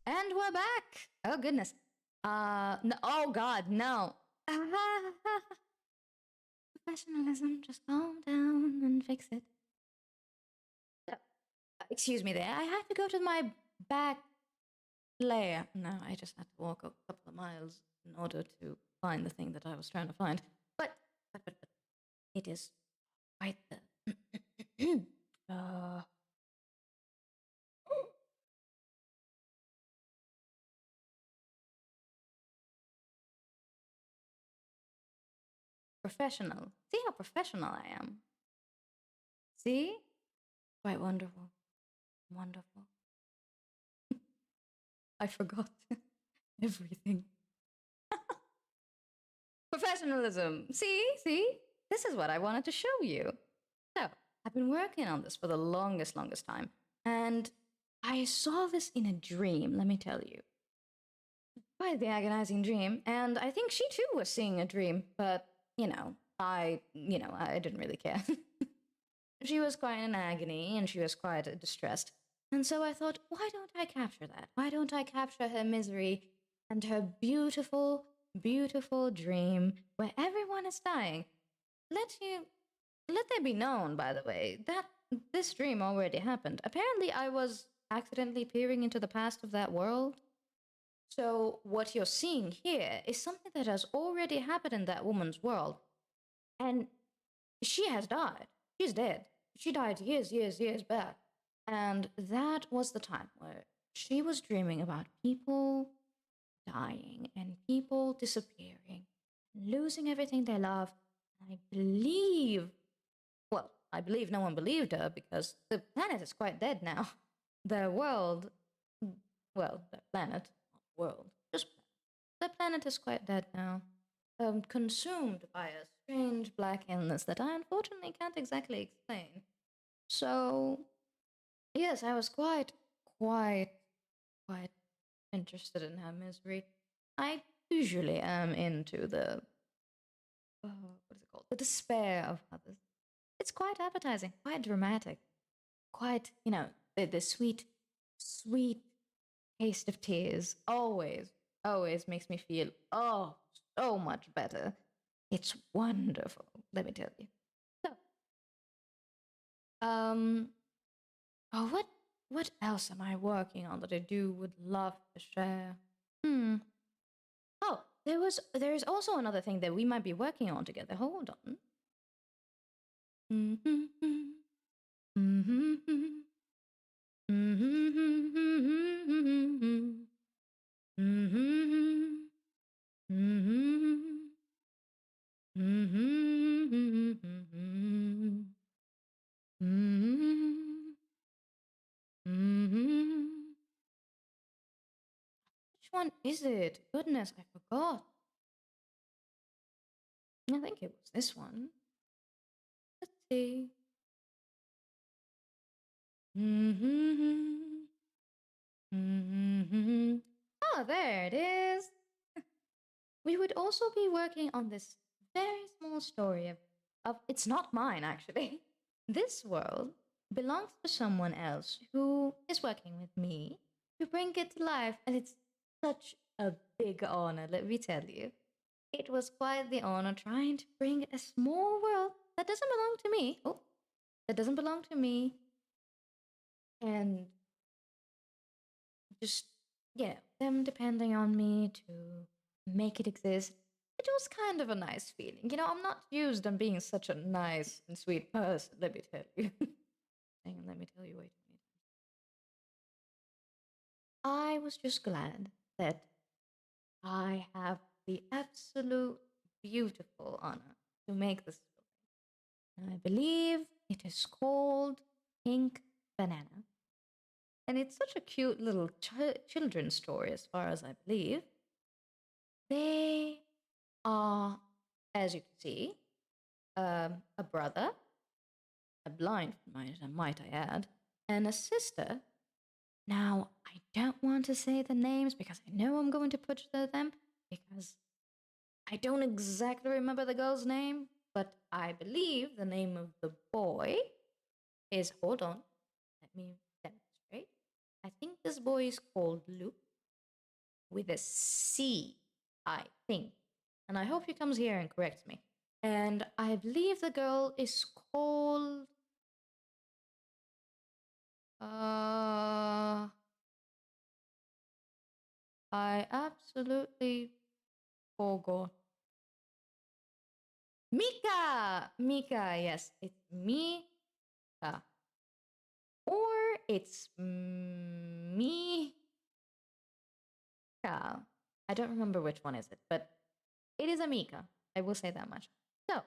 And we're back. Oh goodness. No, oh God, no. Professionalism. Just calm down and fix it. Excuse me there. I had to go to my back layer. No, I just had to walk a couple of miles in order to find the thing that I was trying to find. But it is quite the. Professional. See how professional I am. See? Quite wonderful. Wonderful. I forgot everything. Professionalism. See? This is what I wanted to show you. So, I've been working on this for the longest time. And I saw this in a dream, let me tell you. Quite the agonizing dream. And I think she too was seeing a dream. But, I didn't really care. She was quite in agony and she was quite distressed. And so I thought, why don't I capture that? Why don't I capture her misery and her beautiful, beautiful dream where everyone is dying? Let there be known, by the way, that this dream already happened. Apparently, I was accidentally peering into the past of that world. So what you're seeing here is something that has already happened in that woman's world. And she has died. She's dead. She died years back. And that was the time where she was dreaming about people dying and people disappearing, losing everything they love. I believe no one believed her because the planet is quite dead now. their world, well, their planet, not world, just planet. Their planet is quite dead now, consumed by a strange black illness that I unfortunately can't exactly explain. So, yes, I was quite interested in her misery. I usually am into the what is it called? The despair of others. It's quite appetizing, quite dramatic, quite, the sweet taste of tears always makes me feel, oh, so much better. It's wonderful, let me tell you. So, um, oh, what else am I working on that I do would love to share? Hmm. Oh, there's also another thing that we might be working on together. Hold on. Which one is it? Goodness, I forgot. I think it was this one. Let's see. Oh, there it is. We would also be working on this very small story of it's not mine actually. This world belongs to someone else who is working with me to bring it to life, and it's such a big honor, let me tell you. It was quite the honor trying to bring a small world that doesn't belong to me. Oh, that doesn't belong to me, and just, them depending on me to make it exist. It was kind of a nice feeling. I'm not used on being such a nice and sweet person, let me tell you. Hang on, let me tell you, wait a minute. I was just glad that I have the absolute beautiful honor to make this story. And I believe it is called Pink Banana. And it's such a cute little children's story, as far as I believe. They are, as you can see, a brother, a blind, might I add, and a sister. Now, I don't want to say the names because I know I'm going to butcher them because I don't exactly remember the girl's name, but I believe the name of the boy is, hold on, let me demonstrate. I think this boy is called Luke with a C, I think. And I hope he comes here and corrects me. And I believe the girl is called. I absolutely forgot. Mika! Mika, yes, it's Mika. Or it's Mika. I don't remember which one is it, but it is a Mika. I will say that much. So,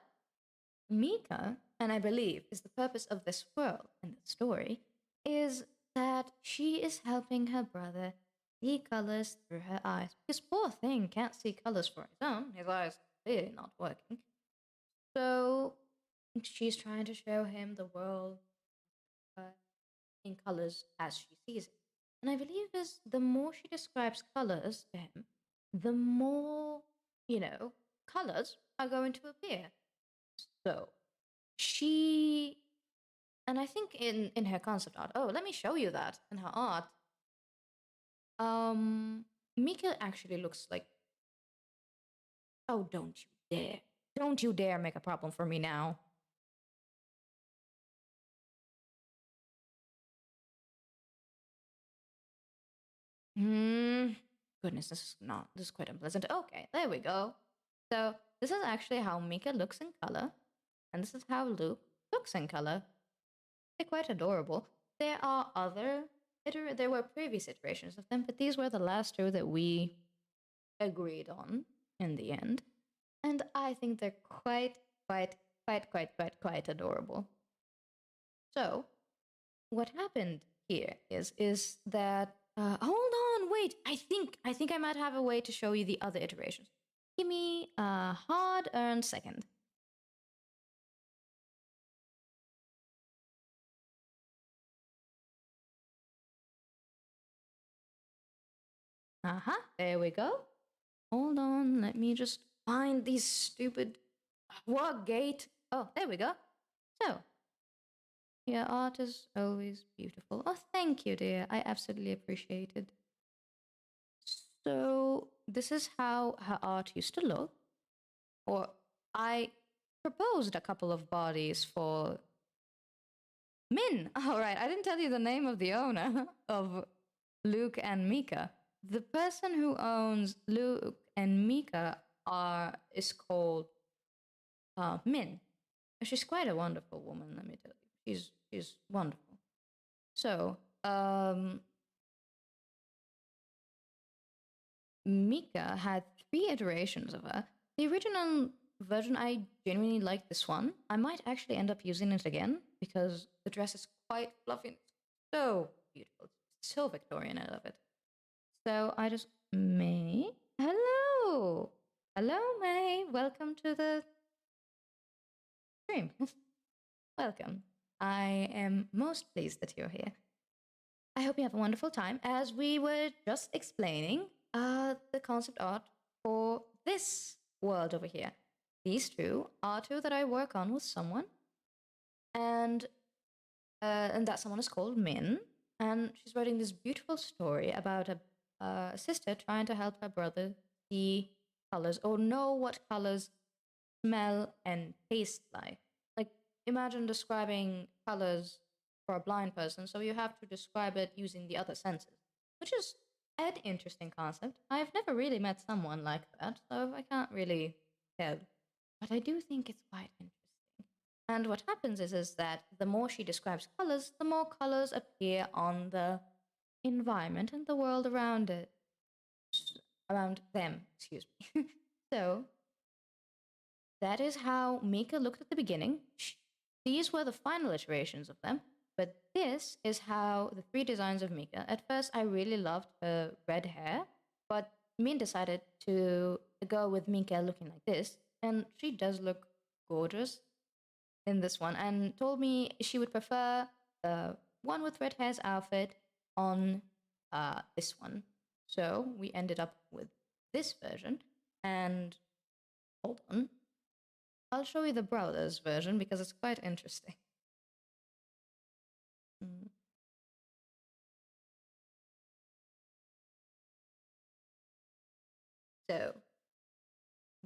Mika, and I believe is the purpose of this world and the story, is that she is helping her brother see colors through her eyes. Because poor thing can't see colors for his own. His eyes are clearly not working. So she's trying to show him the world in colors as she sees it. And I believe is the more she describes colors to him, the more, colors are going to appear. So she, and I think in her concept art, oh, let me show you that in her art. Mika actually looks like, oh, don't you dare make a problem for me now. Goodness, this is quite unpleasant. Okay, there we go. So this is actually how Mika looks in color, and this is how Luke looks in color. They're quite adorable. There are there were previous iterations of them, but these were the last two that we agreed on in the end. And I think they're quite adorable. So, what happened here is that hold on, wait. I think I might have a way to show you the other iterations. Give me a hard-earned second. There we go. Hold on, let me just find these stupid work gate. Oh, there we go. So, your art is always beautiful. Oh, thank you, dear. I absolutely appreciate it. So, this is how her art used to look. Or, I proposed a couple of bodies for Min. All right, I didn't tell you the name of the owner of Luke and Mika. The person who owns Luke and Mika is called Min. She's quite a wonderful woman, let me tell you. She's wonderful. So, Mika had 3 iterations of her. The original version, I genuinely like this one. I might actually end up using it again because the dress is quite fluffy. So beautiful. It's so Victorian. I love it. So I just May. Hello. Hello, May. Welcome to the stream. Welcome. I am most pleased that you're here. I hope you have a wonderful time. As we were just explaining, the concept art for this world over here. These two are two that I work on with someone, and that someone is called Min, and she's writing this beautiful story about a sister trying to help her brother see colors or know what colors smell and taste like. Like, imagine describing colors for a blind person, so you have to describe it using the other senses, which is an interesting concept. I've never really met someone like that, so I can't really tell. But I do think it's quite interesting. And what happens is that the more she describes colors, the more colors appear on the environment and the world around it. Around them, excuse me. So that is how Mika looked at the beginning. These were the final iterations of them, but this is how the 3 designs of Mika. At first, I really loved her red hair, but Min decided to go with Mika looking like this, and she does look gorgeous in this one, and told me she would prefer the one with red hair's outfit on this one. So we ended up with this version, and hold on. I'll show you the brothers version because it's quite interesting. So,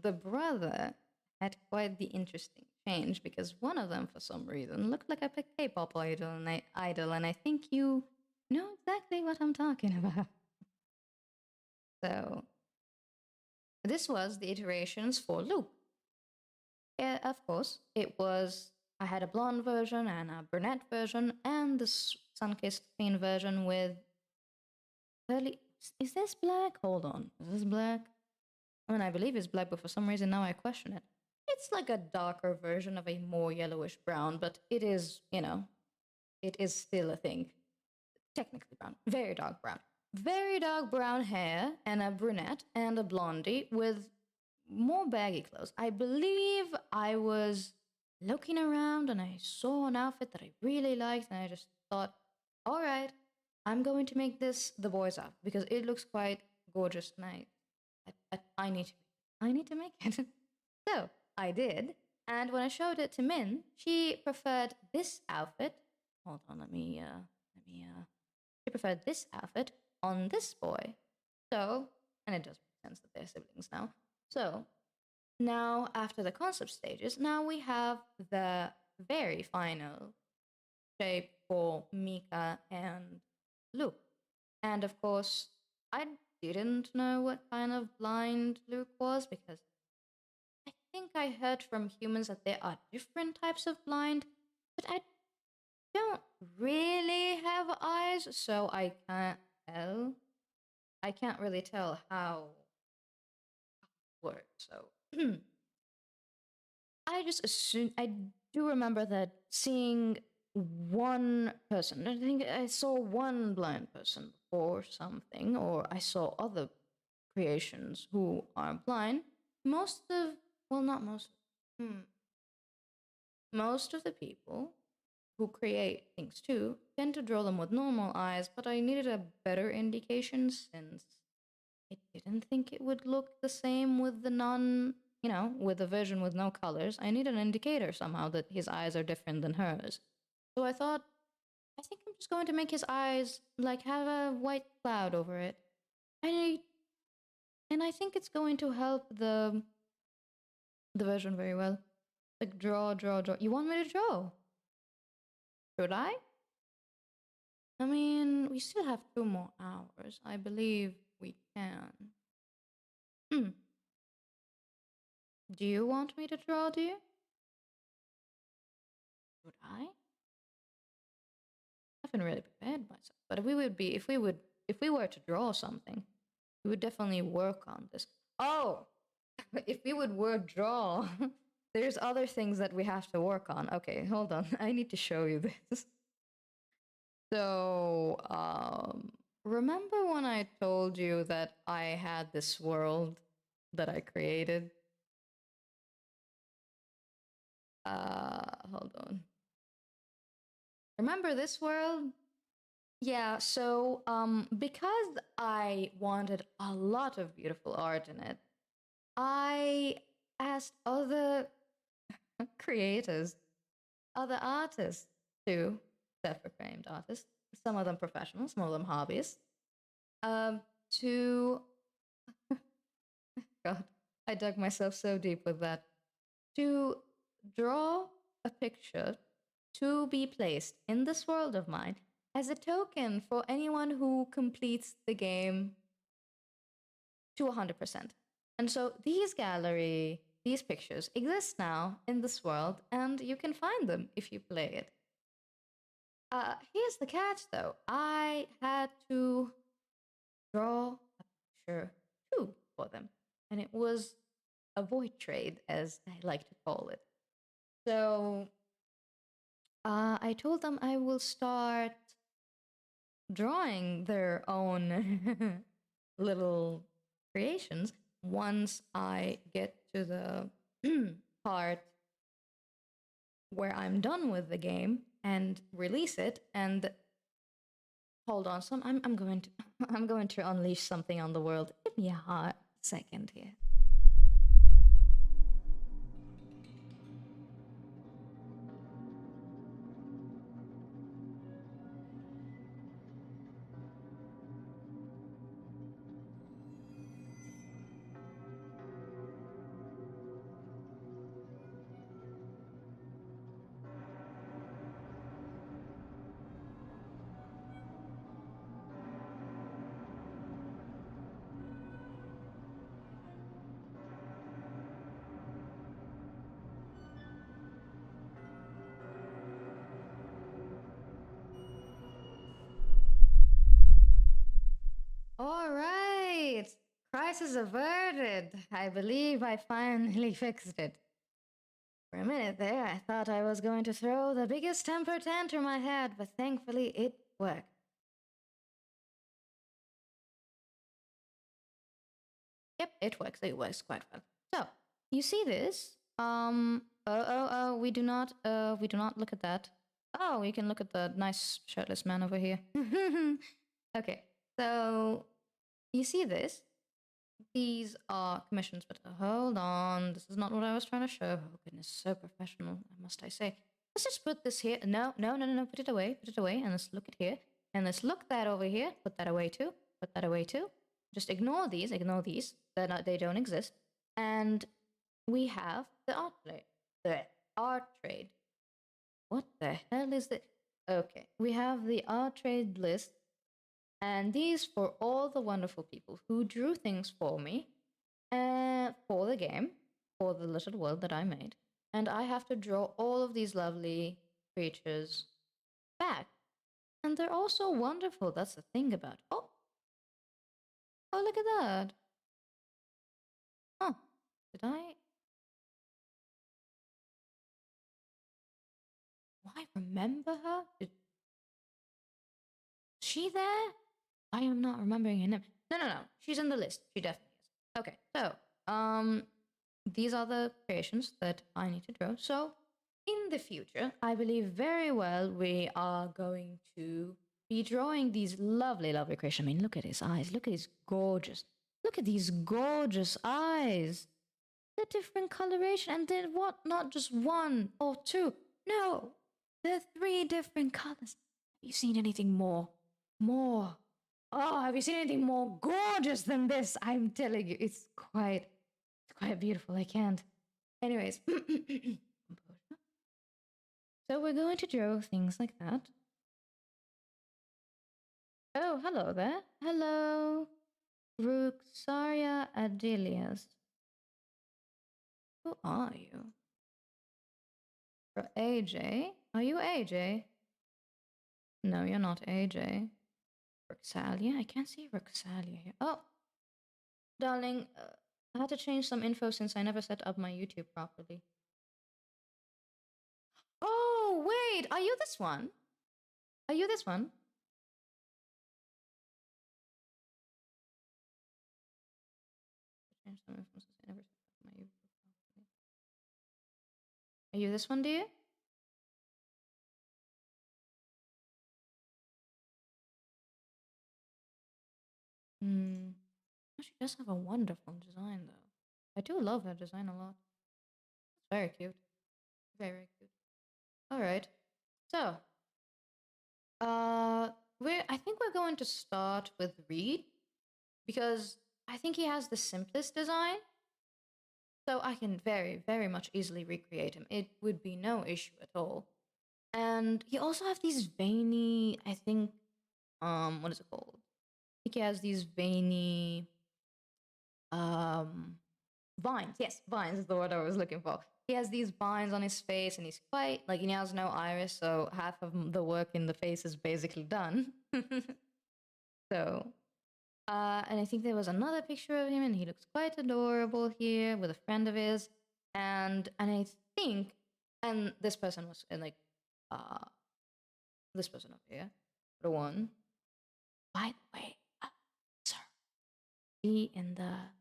the brother had quite the interesting change because one of them, for some reason, looked like a K-pop idol, and I think you know exactly what I'm talking about. So, this was the iterations for Luke. Of course, I had a blonde version and a brunette version and the sun-kissed teen version with curly. Is this black? Hold on. Is this black? I mean, I believe it's black, but for some reason now I question it. It's like a darker version of a more yellowish brown, but it is, it is still a thing. Technically brown. Very dark brown. Very dark brown hair and a brunette and a blondie with more baggy clothes. I believe I was looking around and I saw an outfit that I really liked, and I just thought, all right, I'm going to make this the boys' outfit because it looks quite gorgeous, and I need to make it. So I did, and when I showed it to Min, she preferred this outfit. Hold on, she preferred this outfit on this boy. So, and it does make sense that they're siblings now. So now, after the concept stages, now we have the very final shape for Mika and Luke. And of course, I didn't know what kind of blind Luke was because I think I heard from humans that there are different types of blind, but I don't really have eyes, so I can't tell. I can't really tell how it works. So I just assume I do remember that seeing one person. I think I saw one blind person or something, or I saw other creations who are blind. Most of, well, not most, most of the people who create things too tend to draw them with normal eyes, but I needed a better indication since I didn't think it would look the same with the with the version with no colors. I need an indicator somehow that his eyes are different than hers. So I thought, I think I'm just going to make his eyes like have a white cloud over it. And I think it's going to help the version very well. Like draw, draw, draw. You want me to draw? Should I? I mean, we still have 2 more hours. I believe we can. Hmm. Do you want me to draw, do you? Should I? I haven't really prepared myself. But if we were to draw something, we would definitely work on this. Oh, if we would word draw, there's other things that we have to work on. Okay, hold on. I need to show you this. So, remember when I told you that I had this world that I created? Hold on. Remember this world? Yeah, so because I wanted a lot of beautiful art in it, I asked other creators, other artists too, self-proclaimed artists, some of them professionals, some of them hobbyists, um, to God, I dug myself so deep with that, to draw a picture to be placed in this world of mine as a token for anyone who completes the game to 100%. And so these pictures exist now in this world, and you can find them if you play it. Here's the catch though. I had to draw a picture too for them, and it was a void trade, as I like to call it. So I told them I will start drawing their own little creations once I get to the part where I'm done with the game and release it. And hold on, so I'm going to I'm going to unleash something on the world. Give me a hot second here. All right. Crisis averted. I believe I finally fixed it. For a minute there, I thought I was going to throw the biggest temper tantrum I had, but thankfully it worked. Yep, it works. It works quite well. So, you see this? We do not look at that. Oh, we can look at the nice shirtless man over here. Okay, so you see this? These are commissions, but hold on, this is not what I was trying to show. Oh goodness, so professional, must I say. Let's just put this here. No, no, no, no, no, put it away, and let's look at here. And let's look that over here, put that away too, put that away too. Just ignore these, they don't exist. And we have the art trade. The art trade. What the hell is it? Okay, we have the art trade list, and these for all the wonderful people who drew things for me for the game, for the little world that I made. And I have to draw all of these lovely creatures back. And they're also wonderful. That's the thing about. Oh, look at that. Huh. Did I? I remember her? Is she there? I am not remembering her name. No. She's in the list. She definitely is. Okay, so these are the creations that I need to draw. So in the future, I believe very well we are going to be drawing these lovely, lovely creations. I mean, look at his eyes. Look at his gorgeous. Look at these gorgeous eyes. The different coloration, and then what? Not just one or two. No, there are three different colors. Have you seen anything more? More. Oh, have you seen anything more gorgeous than this? I'm telling you, it's quite beautiful. I can't. Anyways, so we're going to draw things like that. Oh, hello there. Hello, Ruxaria Adelias. Who are you? AJ? Are you AJ? No, you're not AJ. Roxalia? I can't see Roxalia here. Oh, darling, I had to change some info since I never set up my YouTube properly. Oh, wait, are you this one? Are you this one? Change some info since I never set up my YouTube properly. Are you this one, dear? Hmm. She does have a wonderful design, though. I do love her design a lot. It's very cute. Very, very cute. All right. So, I think we're going to start with Reed because I think he has the simplest design. So I can very, very much easily recreate him. It would be no issue at all. And he also has these veiny, I think, what is it called? I think he has these veiny, vines. Yes, vines is the word I was looking for. He has these vines on his face, and he's quite like he has no iris, so half of the work in the face is basically done. So, and I think there was another picture of him, and he looks quite adorable here with a friend of his, and I think, and this person was like, this person over here, the one. By the way, sir, see in the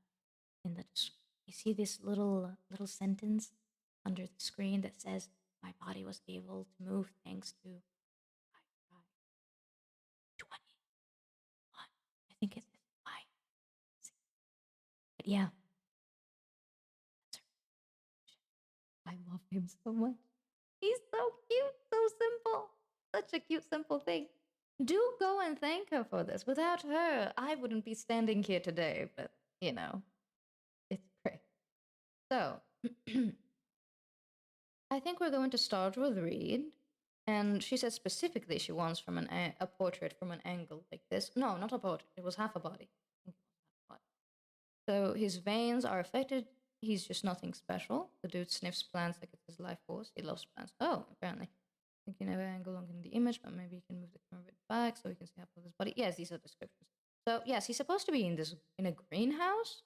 you see this little sentence under the screen that says my body was able to move thanks to 21. I think it's I. But yeah, I love him so much. He's so cute, so simple. Such a cute, simple thing. Do go and thank her for this. Without her, I wouldn't be standing here today, but you know, it's great. So, I think we're going to start with Reed. And she said specifically she wants from a portrait from an angle like this. No, not a portrait. It was half a body. So his veins are affected. He's just nothing special. The dude sniffs plants like it's his life force. He loves plants. Oh, apparently. I think you never angle on the image, but maybe you can move the camera a bit back so we can see half of his body. Yes, these are descriptions. So yes, he's supposed to be in a greenhouse.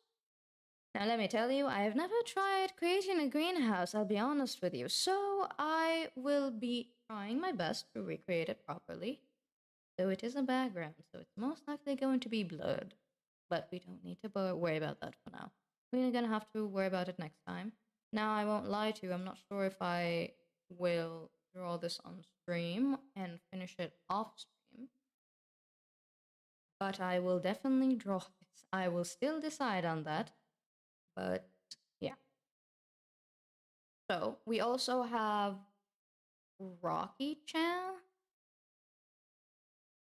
Now let me tell you, I have never tried creating a greenhouse, I'll be honest with you. So I will be trying my best to recreate it properly. So it is a background, so it's most likely going to be blurred. But we don't need to worry about that for now. We're gonna have to worry about it next time. Now I won't lie to you, I'm not sure if I will draw this on stream and finish it off stream. But I will definitely draw this. I will still decide on that. But yeah. So we also have Rocky Chan.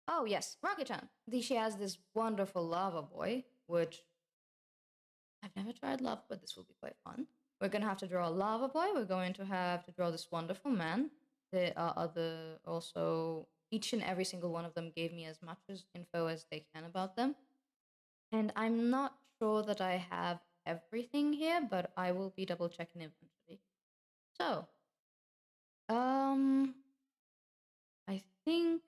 Oh yes, Rocky Chan. She has this wonderful lava boy, which I've never tried lava, but this will be quite fun. We're gonna have to draw a lava boy. We're going to have to draw this wonderful man. There are other also each and every single one of them gave me as much as info as they can about them. And I'm not sure that I have everything here, but I will be double checking eventually. So, I think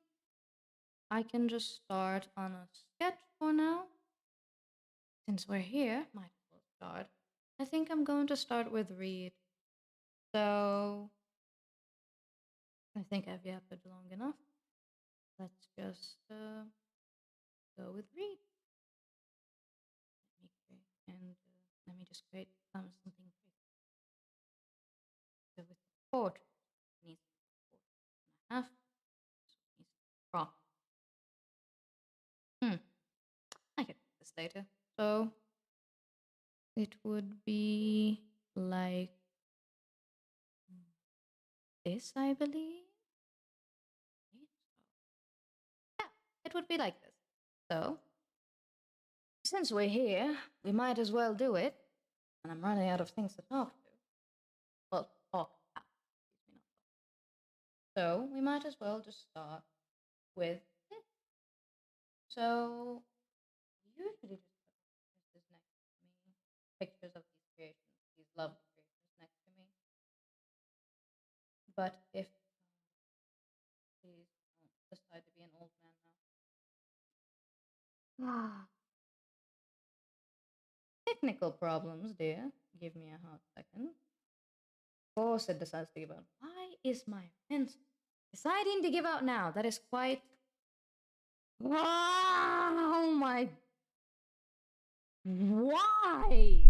I can just start on a sketch for now. Since we're here, might as well start. I think I'm going to start with Reed. So, I think I've yapped long enough. Let's just go with read. Let me create and let me just create something great. Go with portrait. It needs to be 4.5. So it needs to be crop. I can do this later. So it would be like this, I believe. Yeah, it would be like this. So since we're here, we might as well do it. And I'm running out of things to talk to. Well, talk about. Excuse me, not talk. So we might as well just start with this. So usually just put this next to me. Pictures of these creations, these lovely creations next to me. But if please don't decide to be an old man now. Technical problems, dear. Give me a hot second. Of course, it decides to give out. Why is my pencil deciding to give out now? That is quite. Oh my. Why?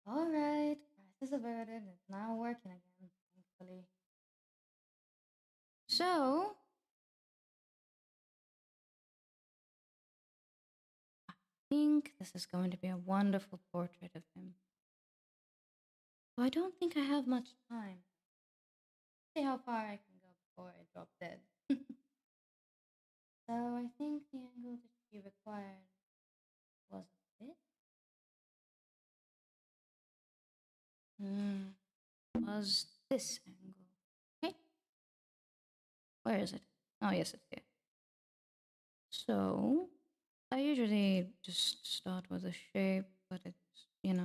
All right, crisis averted. It's now working again, thankfully. So, I think this is going to be a wonderful portrait of him. So I don't think I have much time. See how far I can go before I drop dead. So I think the angle that he required was this. Was this angle. Okay. Where is it? Oh, yes, it's here. So I usually just start with a shape, but it's, it's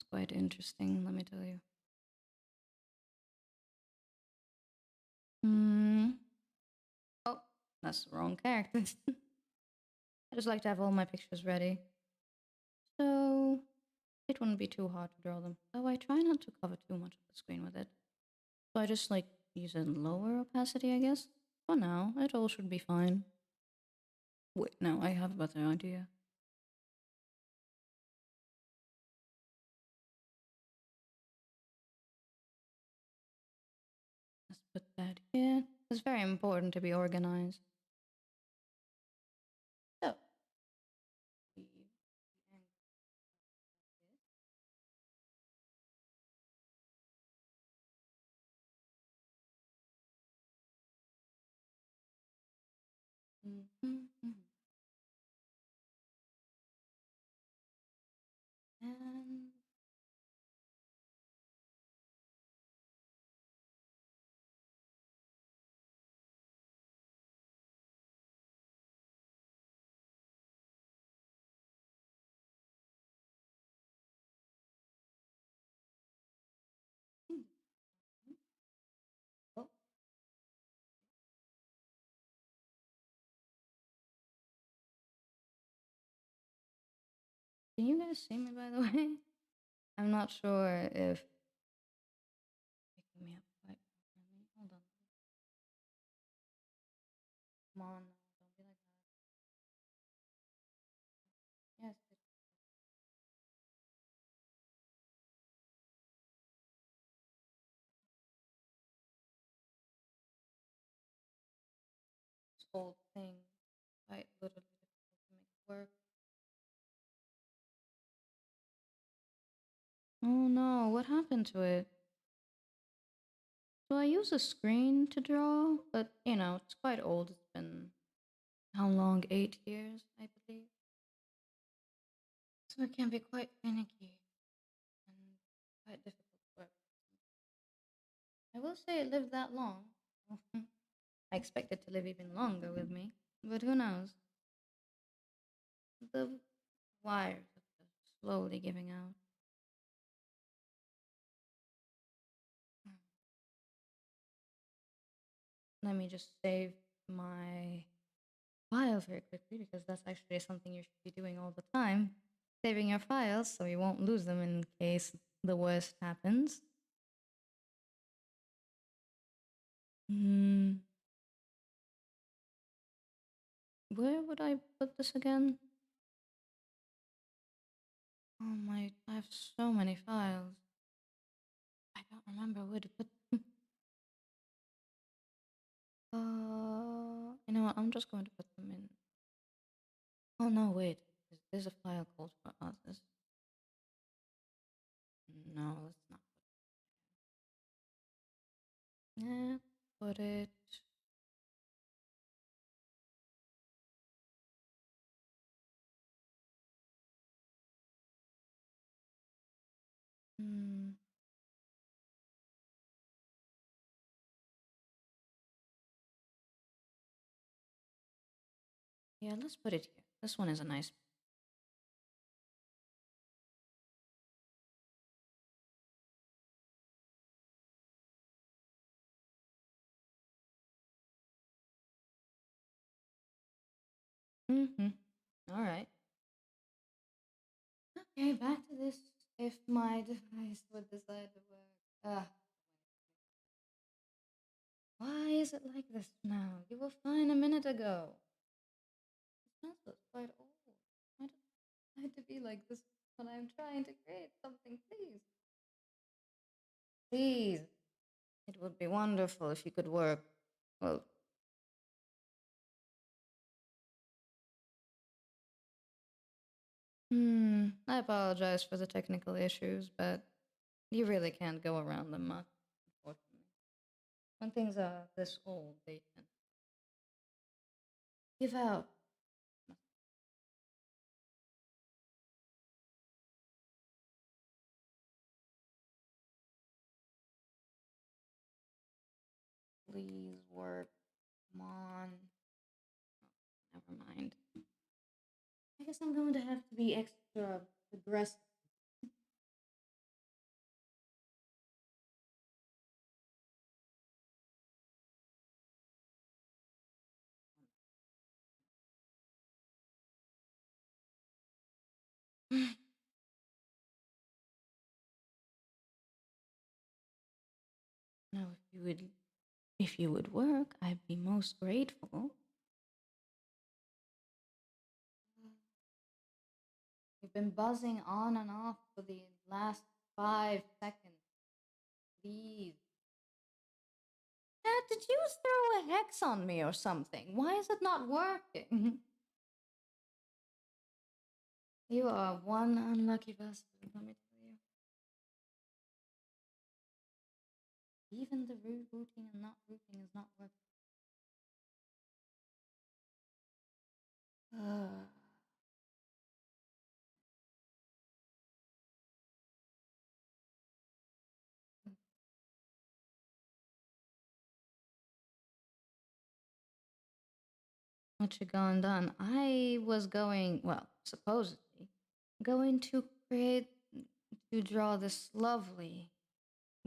quite interesting, let me tell you. Oh, that's the wrong character. I just like to have all my pictures ready. So it wouldn't be too hard to draw them. Though I try not to cover too much of the screen with it. So I just like use a lower opacity, I guess. For now, it all should be fine. Wait, no, I have a better idea. Let's put that here. It's very important to be organized. So, leave the angle like this. And Can you guys see me, by the way? I'm not sure if picking me up quite properly. Hold on. Come on, don't be like that. Yes, this whole thing quite literally difficult to make work. Oh no, what happened to it? So I use a screen to draw, but you know, it's quite old. It's been how long? 8 years, I believe. So it can be quite finicky and quite difficult to work. I will say it lived that long. I expect it to live even longer with me, but who knows? The wires are just slowly giving out. Let me just save my file very quickly because that's actually something you should be doing all the time. Saving your files so you won't lose them in case the worst happens. Hmm. Where would I put this again? Oh my, I have so many files. I don't remember where to put them. You know what? I'm just going to put them in. Oh no, wait. There's a file called for others. No, let's not put it. Yeah, put it. Hmm. Yeah, let's put it here. This one is a nice. Mm-hmm. All right. Okay, back to this. If my device would decide to work. Why is it like this now? You were fine a minute ago. This pencil is quite old. Why does it have to be like this when I'm trying to create something? Please. Please. It would be wonderful if you could work. Well, I apologize for the technical issues, but you really can't go around them much, unfortunately. When things are this old, they tend to give out. Please work. Come on. Oh, never mind. I guess I'm going to have to be extra aggressive. Now, if you would work, I'd be most grateful. You've been buzzing on and off for the last 5 seconds. Please. Dad, did you throw a hex on me or something? Why is it not working? You are one unlucky bastard, let me tell you. Even the rebooting and not rooting is not working. What you gone done? I was going, well, supposedly, going to draw this lovely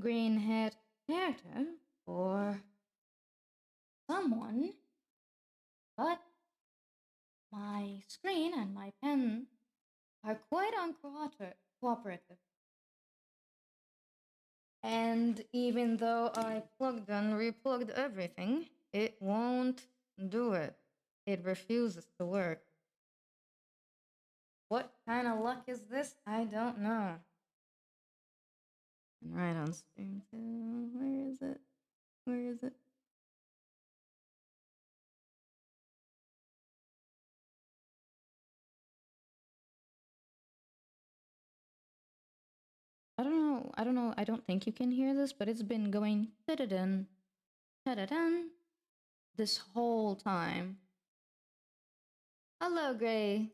green haired character for someone, but my screen and my pen are quite uncooperative. And even though I plugged and replugged everything, it won't do it. It refuses to work. What kind of luck is this? I don't know. And right on stream too. Where is it? Where is it? I don't know. I don't know. I don't think you can hear this, but it's been going da-da-dun, da-da-dun this whole time. Hello, Gray.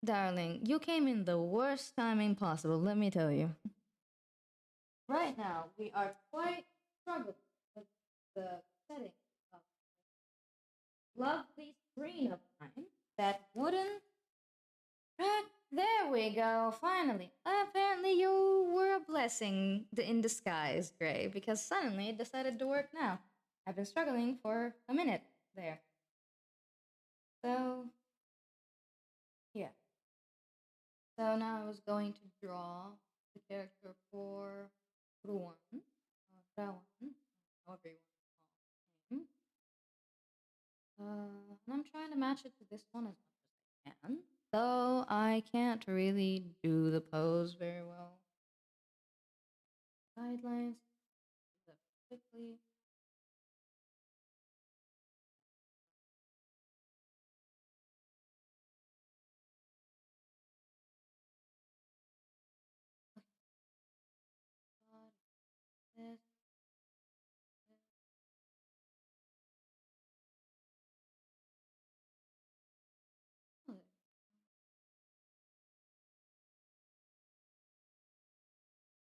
Darling, you came in the worst timing possible, let me tell you. Right now, we are quite struggling with the setting of lovely screen of mine that wouldn't track. There we go, finally. Apparently, you were a blessing in disguise, Gray, because suddenly it decided to work now. I've been struggling for a minute there. So, yeah. So now I was going to draw the character for Ruan, Rawan, however you want to call him. And I'm trying to match it to this one as much as I can. Though I can't really do the pose very well. Guidelines, quickly. This,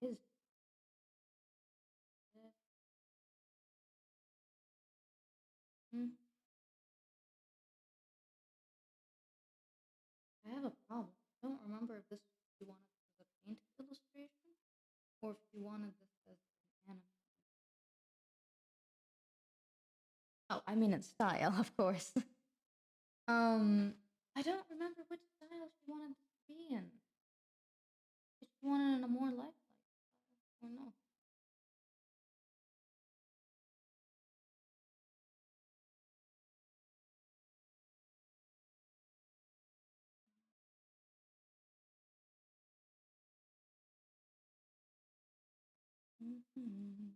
this, is this. Hmm. I have a problem. I don't remember if this you wanted this as a painted illustration or if you wanted this as an anime. Oh, I mean in style, of course. I don't remember which style she wanted this to be in. If she wanted it in a more lifelike style, or no. Mm-hmm.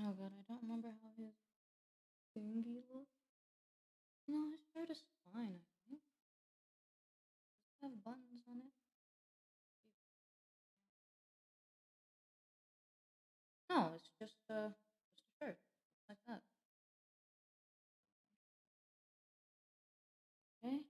Oh god, I don't remember how his thingy looks. No, his shirt is fine, I think. Does it have buttons on it? No, it's just a shirt. Like that. Okay?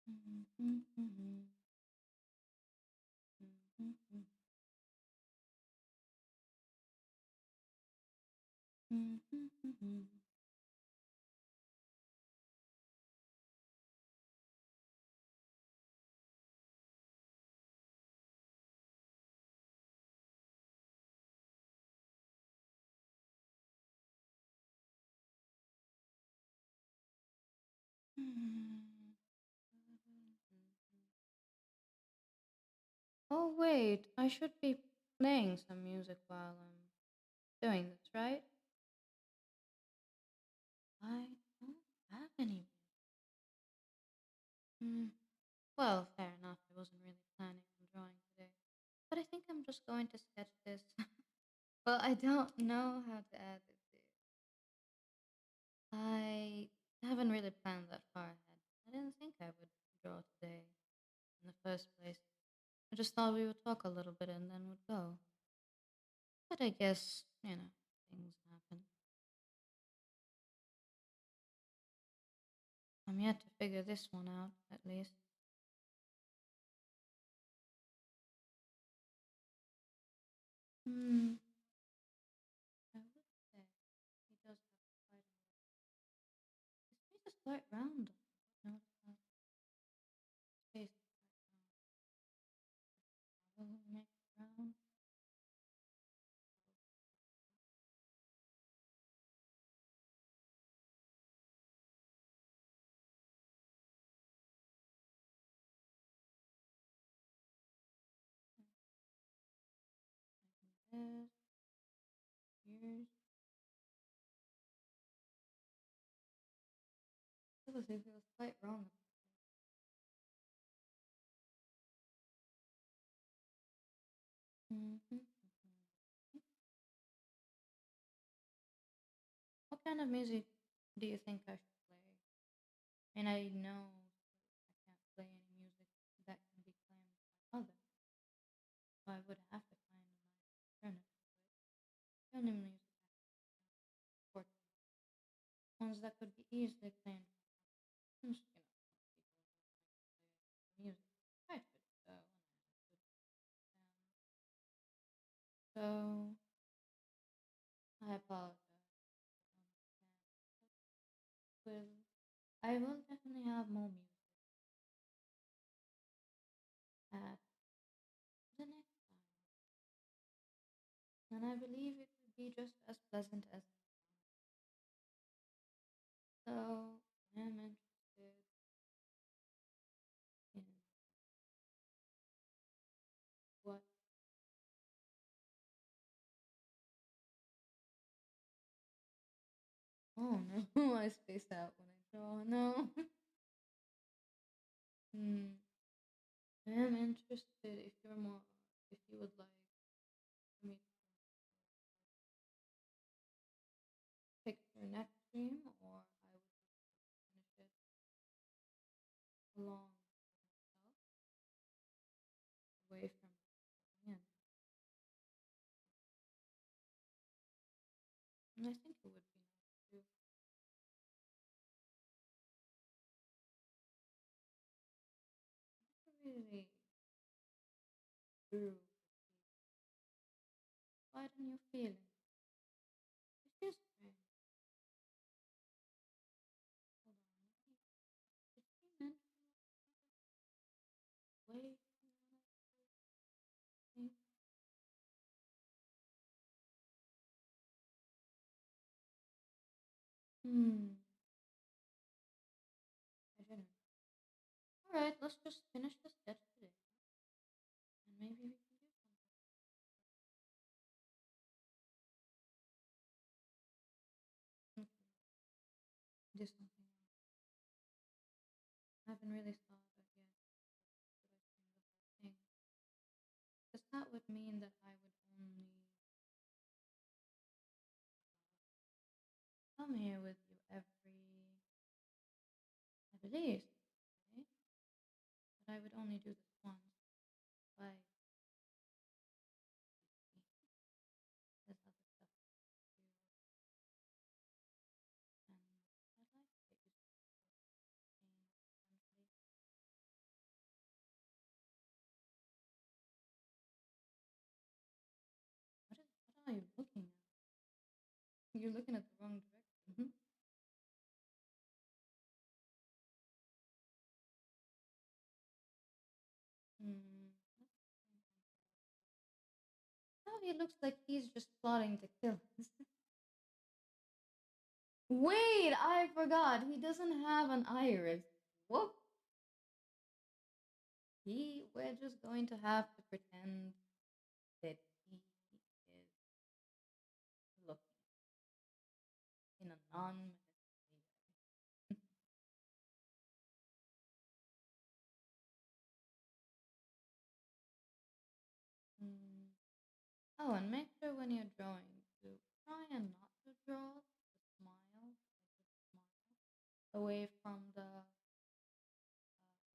Mm-hmm. Mm-hmm. Mm-hmm. Oh wait, I should be playing some music while I'm doing this, right? I don't have any. Mm. Well, fair enough. I wasn't really planning on drawing today. But I think I'm just going to sketch this. Well, I don't know how to add it there. I haven't really planned that far ahead. I didn't think I would draw today in the first place. I just thought we would talk a little bit and then would go. But I guess, things happen. I'm yet to figure this one out, at least. Hmm. I would say he does have quite a lot. His face is quite round. Notice that his face is quite round. I will make it round. This, ears. It feels quite round. Mm-hmm. What kind of music do you think I should play? And I know I can't play any music that can be claimed by others, so I would have to find a nice alternative. But the only music I can ones that could be easily claimed by others, people music. I should go and so I apologize. Will I will definitely have more music at the next time, and I believe it would be just as pleasant as so. I am interested in what. Oh no, I spaced out when I draw. No. Hmm. I am interested if you're more, if you would like me to picture next stream, or I would finish it along myself, away from the end. And I think it would be nice to really drew, widen your feelings. It's just strange. Hold on. Did she mention way too Hmm. I didn't. Alright, let's just finish the sketch today. And maybe we can do something else. I haven't really thought of it yet. Should I change the whole thing? Because that would mean that I would only come here with you every, I believe, right? But I would only do this once. Like, there's other stuff to do. And I'd like to get you eventually. What are you looking at? You're looking at the wrong direction. Hmm. Now he looks like he's just plotting to kill us. Wait, I forgot. He doesn't have an iris. Whoop. We're just going to have to pretend that he is looking in a non-menacing way. Hmm. Oh, and make sure when you're drawing to try and not to draw the smile, away from the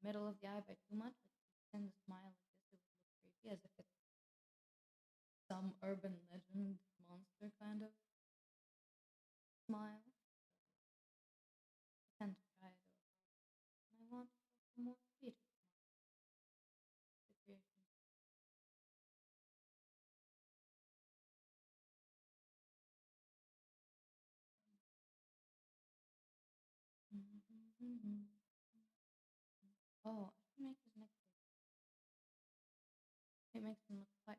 middle of the eye by too much. Like if you send the smile like this, it would look creepy, as if it's some urban legend monster kind of smile. I tend to try it. more speed. Oh, I should make this next. It makes them look quite.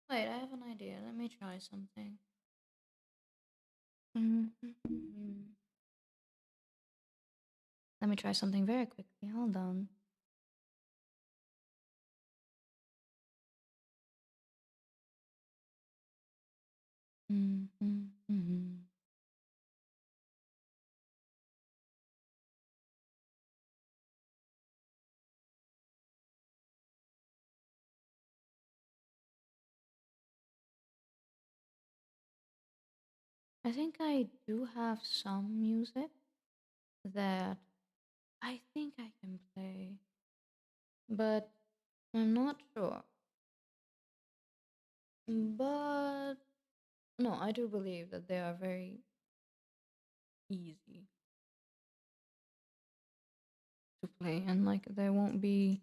Wait, I have an idea. Let me try something. Let me try something very quickly. Hold on. I think I do have some music that I think I can play, but I'm not sure. But no, I do believe that they are very easy to play, and like there won't be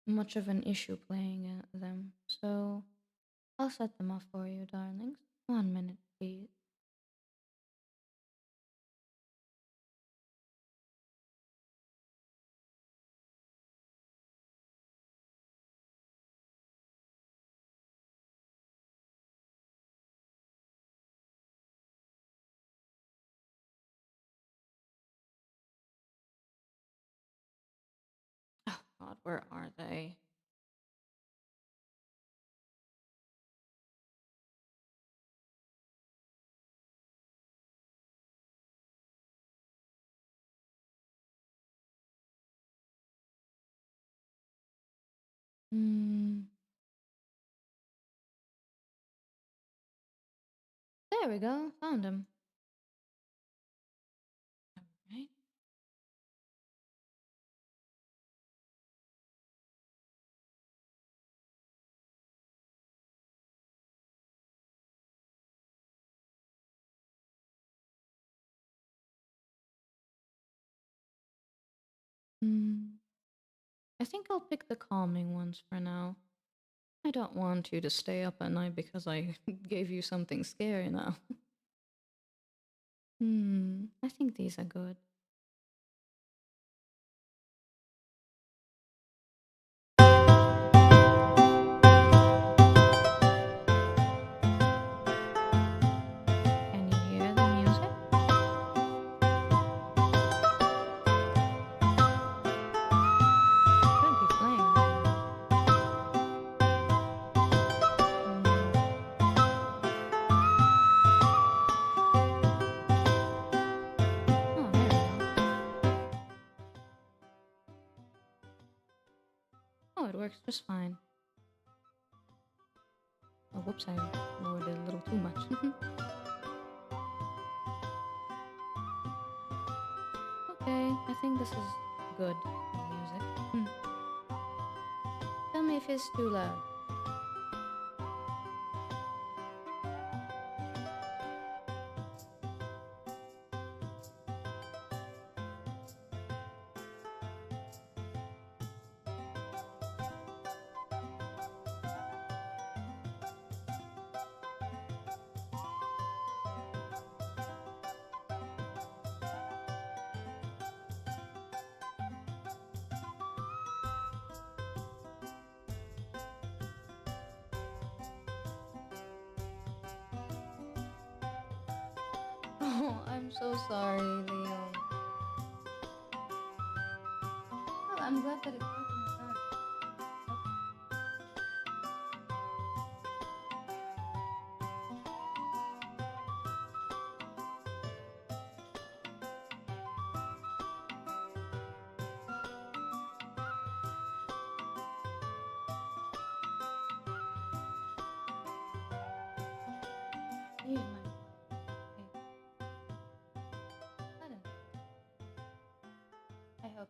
much of an issue playing them. So I'll set them up for you, darlings. 1 minute, please. Oh God, where are they? Hmm. There we go. Found them. Right. Hmm. I think I'll pick the calming ones for now. I don't want you to stay up at night because I gave you something scary now. I think these are good. Can you hear the music? Should be playing right now. Oh, there we go. Oh, it works just fine. Oh, whoops, I lowered it a little too much. Okay, I think this is good music. Tell me if it's too loud. Oh, I'm so sorry, Leo. Well, I'm glad that it broke in your heart. Hey, man. Hey. I don't know. I hope.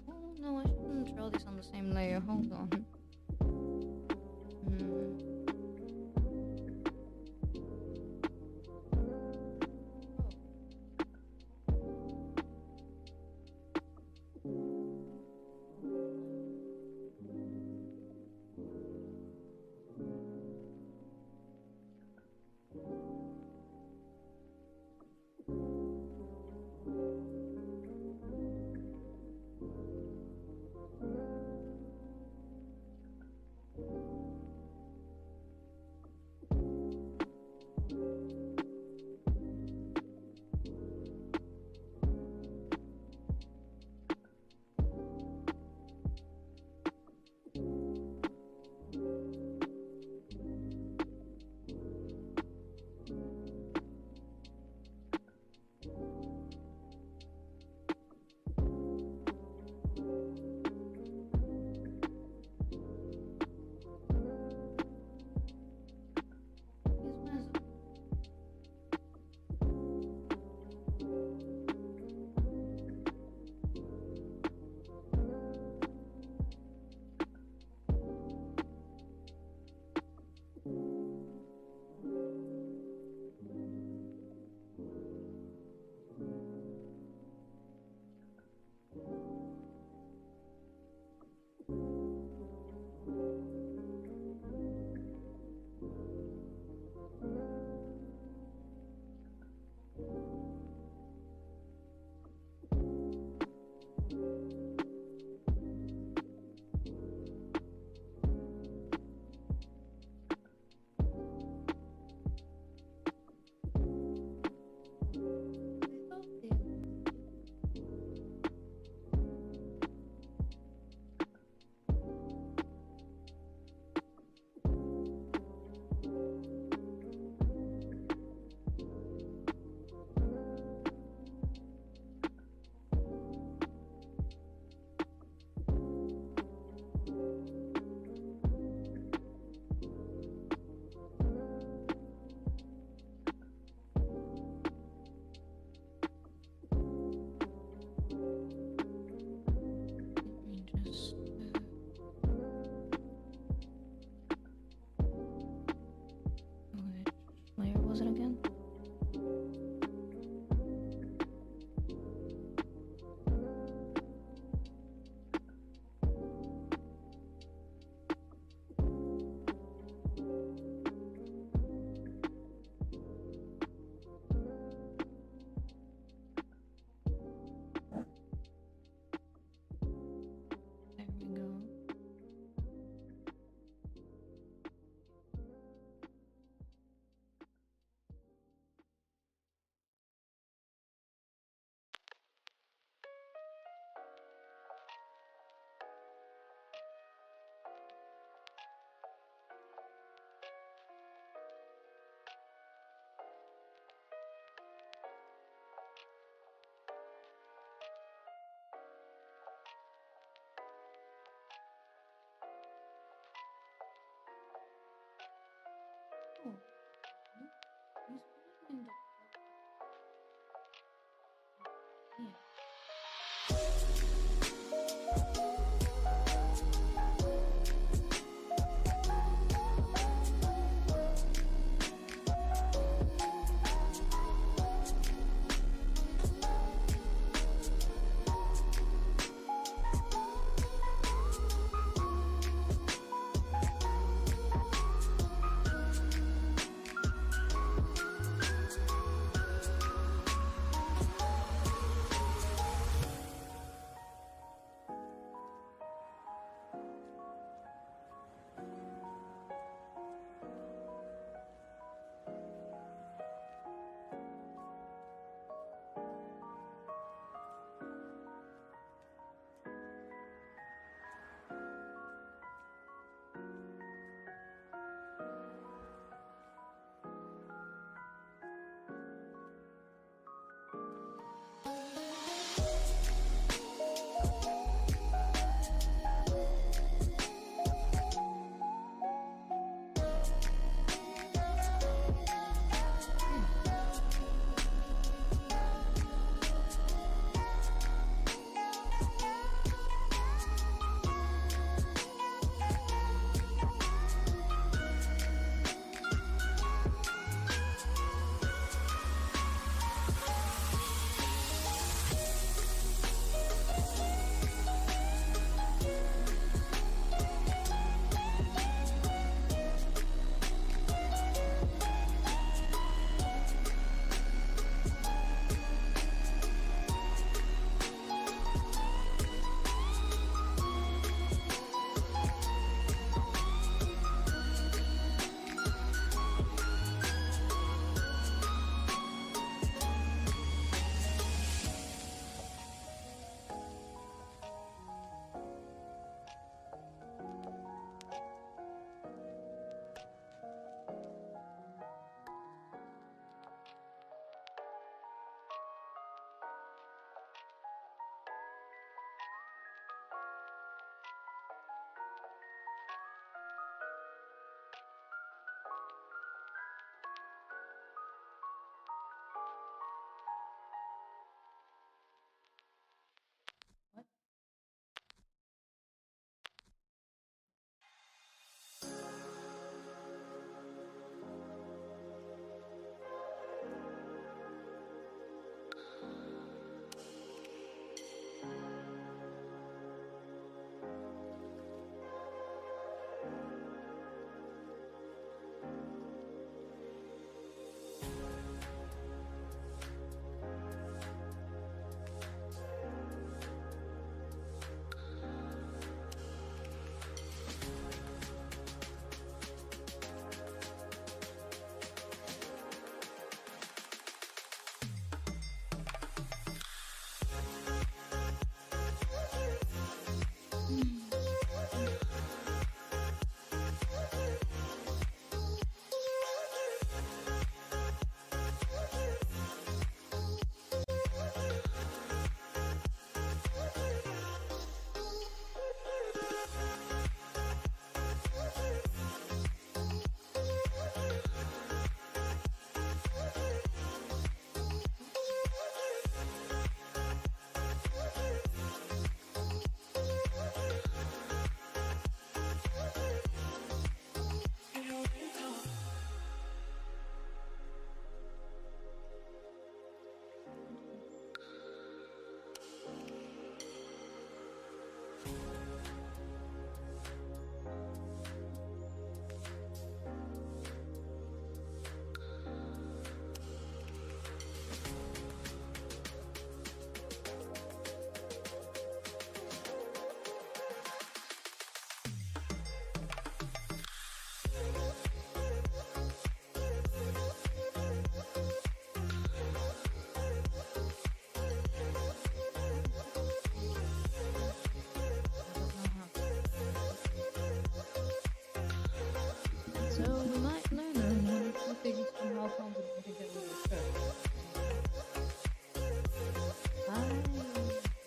Oh no, I shouldn't draw these on the same layer. Hold on. Which layer was it again? There we go. Oh, he's finding the yeah.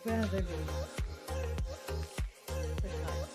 rather be precise.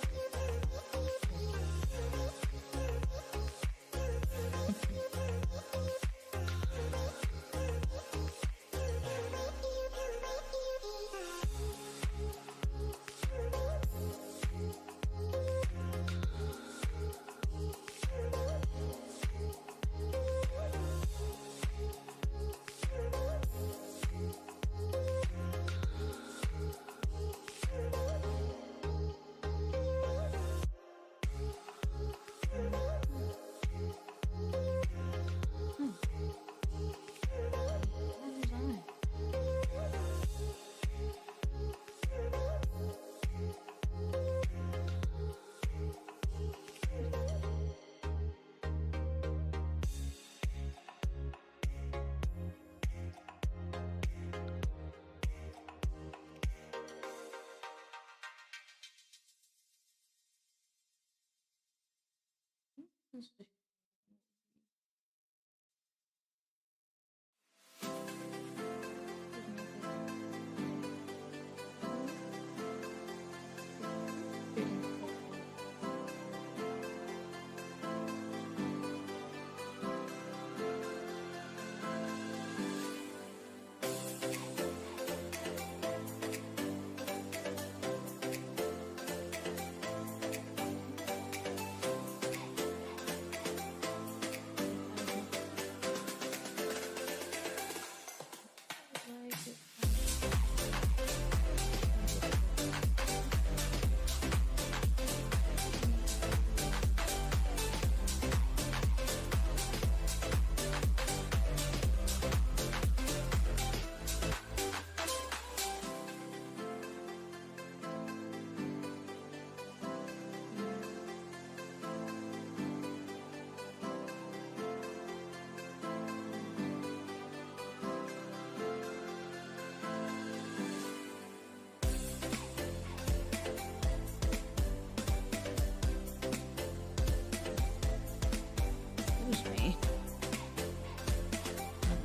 Excuse me.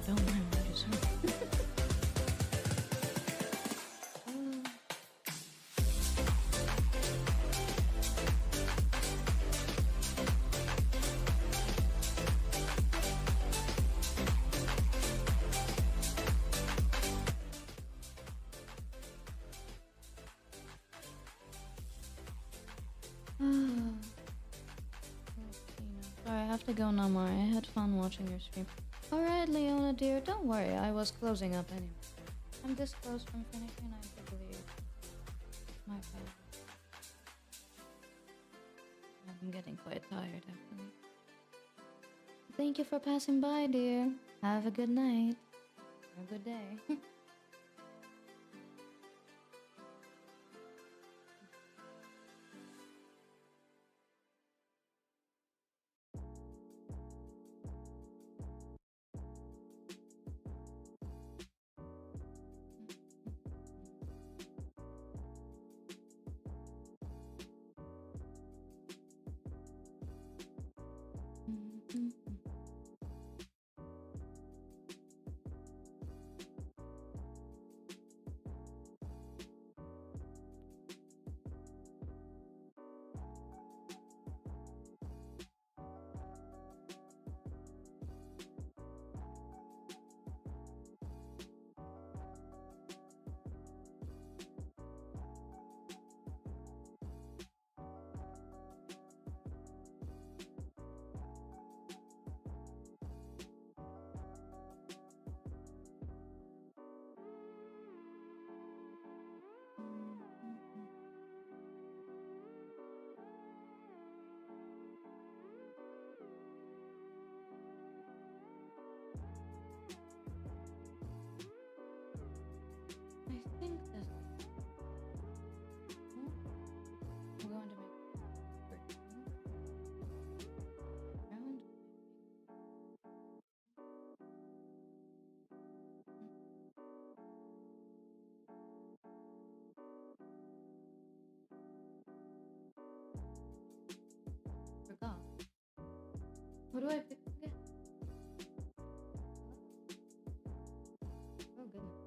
Don't mind what you said. Sorry, I have to go now, Mari. I had fun watching your stream. Alright, Leona dear, don't worry. I was closing up anyway. I'm this close from finishing, I do believe. My bad. I'm getting quite tired, actually. Thank you for passing by, dear. Have a good night. Or a good day. I think that's I'm going to make round. Forgot. What do I pick again? Oh goodness.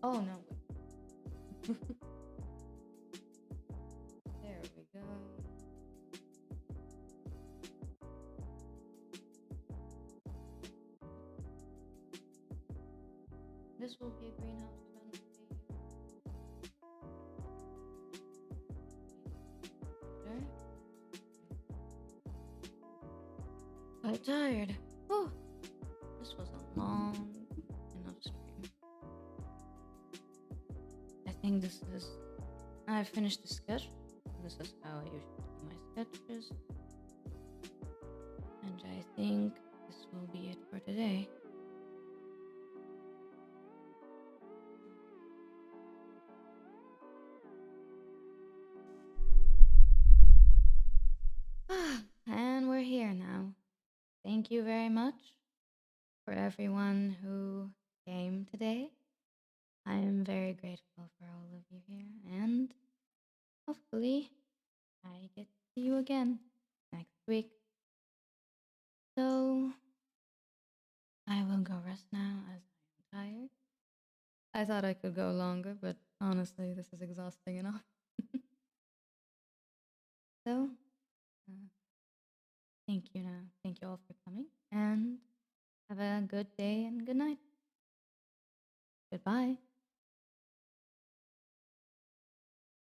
Oh no. There we go. This will be a greenhouse eventually. There. Quite tired. Whew. This was a long enough stream. I think this is. I finished the sketch. This is how I usually do my sketches. And I think this will be it for today. And we're here now. Thank you very much for everyone who came today. I am very grateful for all of you here, and hopefully, I get to see you again next week. So, I will go rest now as I am tired. I thought I could go longer, but honestly, this is exhausting enough. So, uh, thank you now. Thank you all for coming, and have a good day and good night. Goodbye.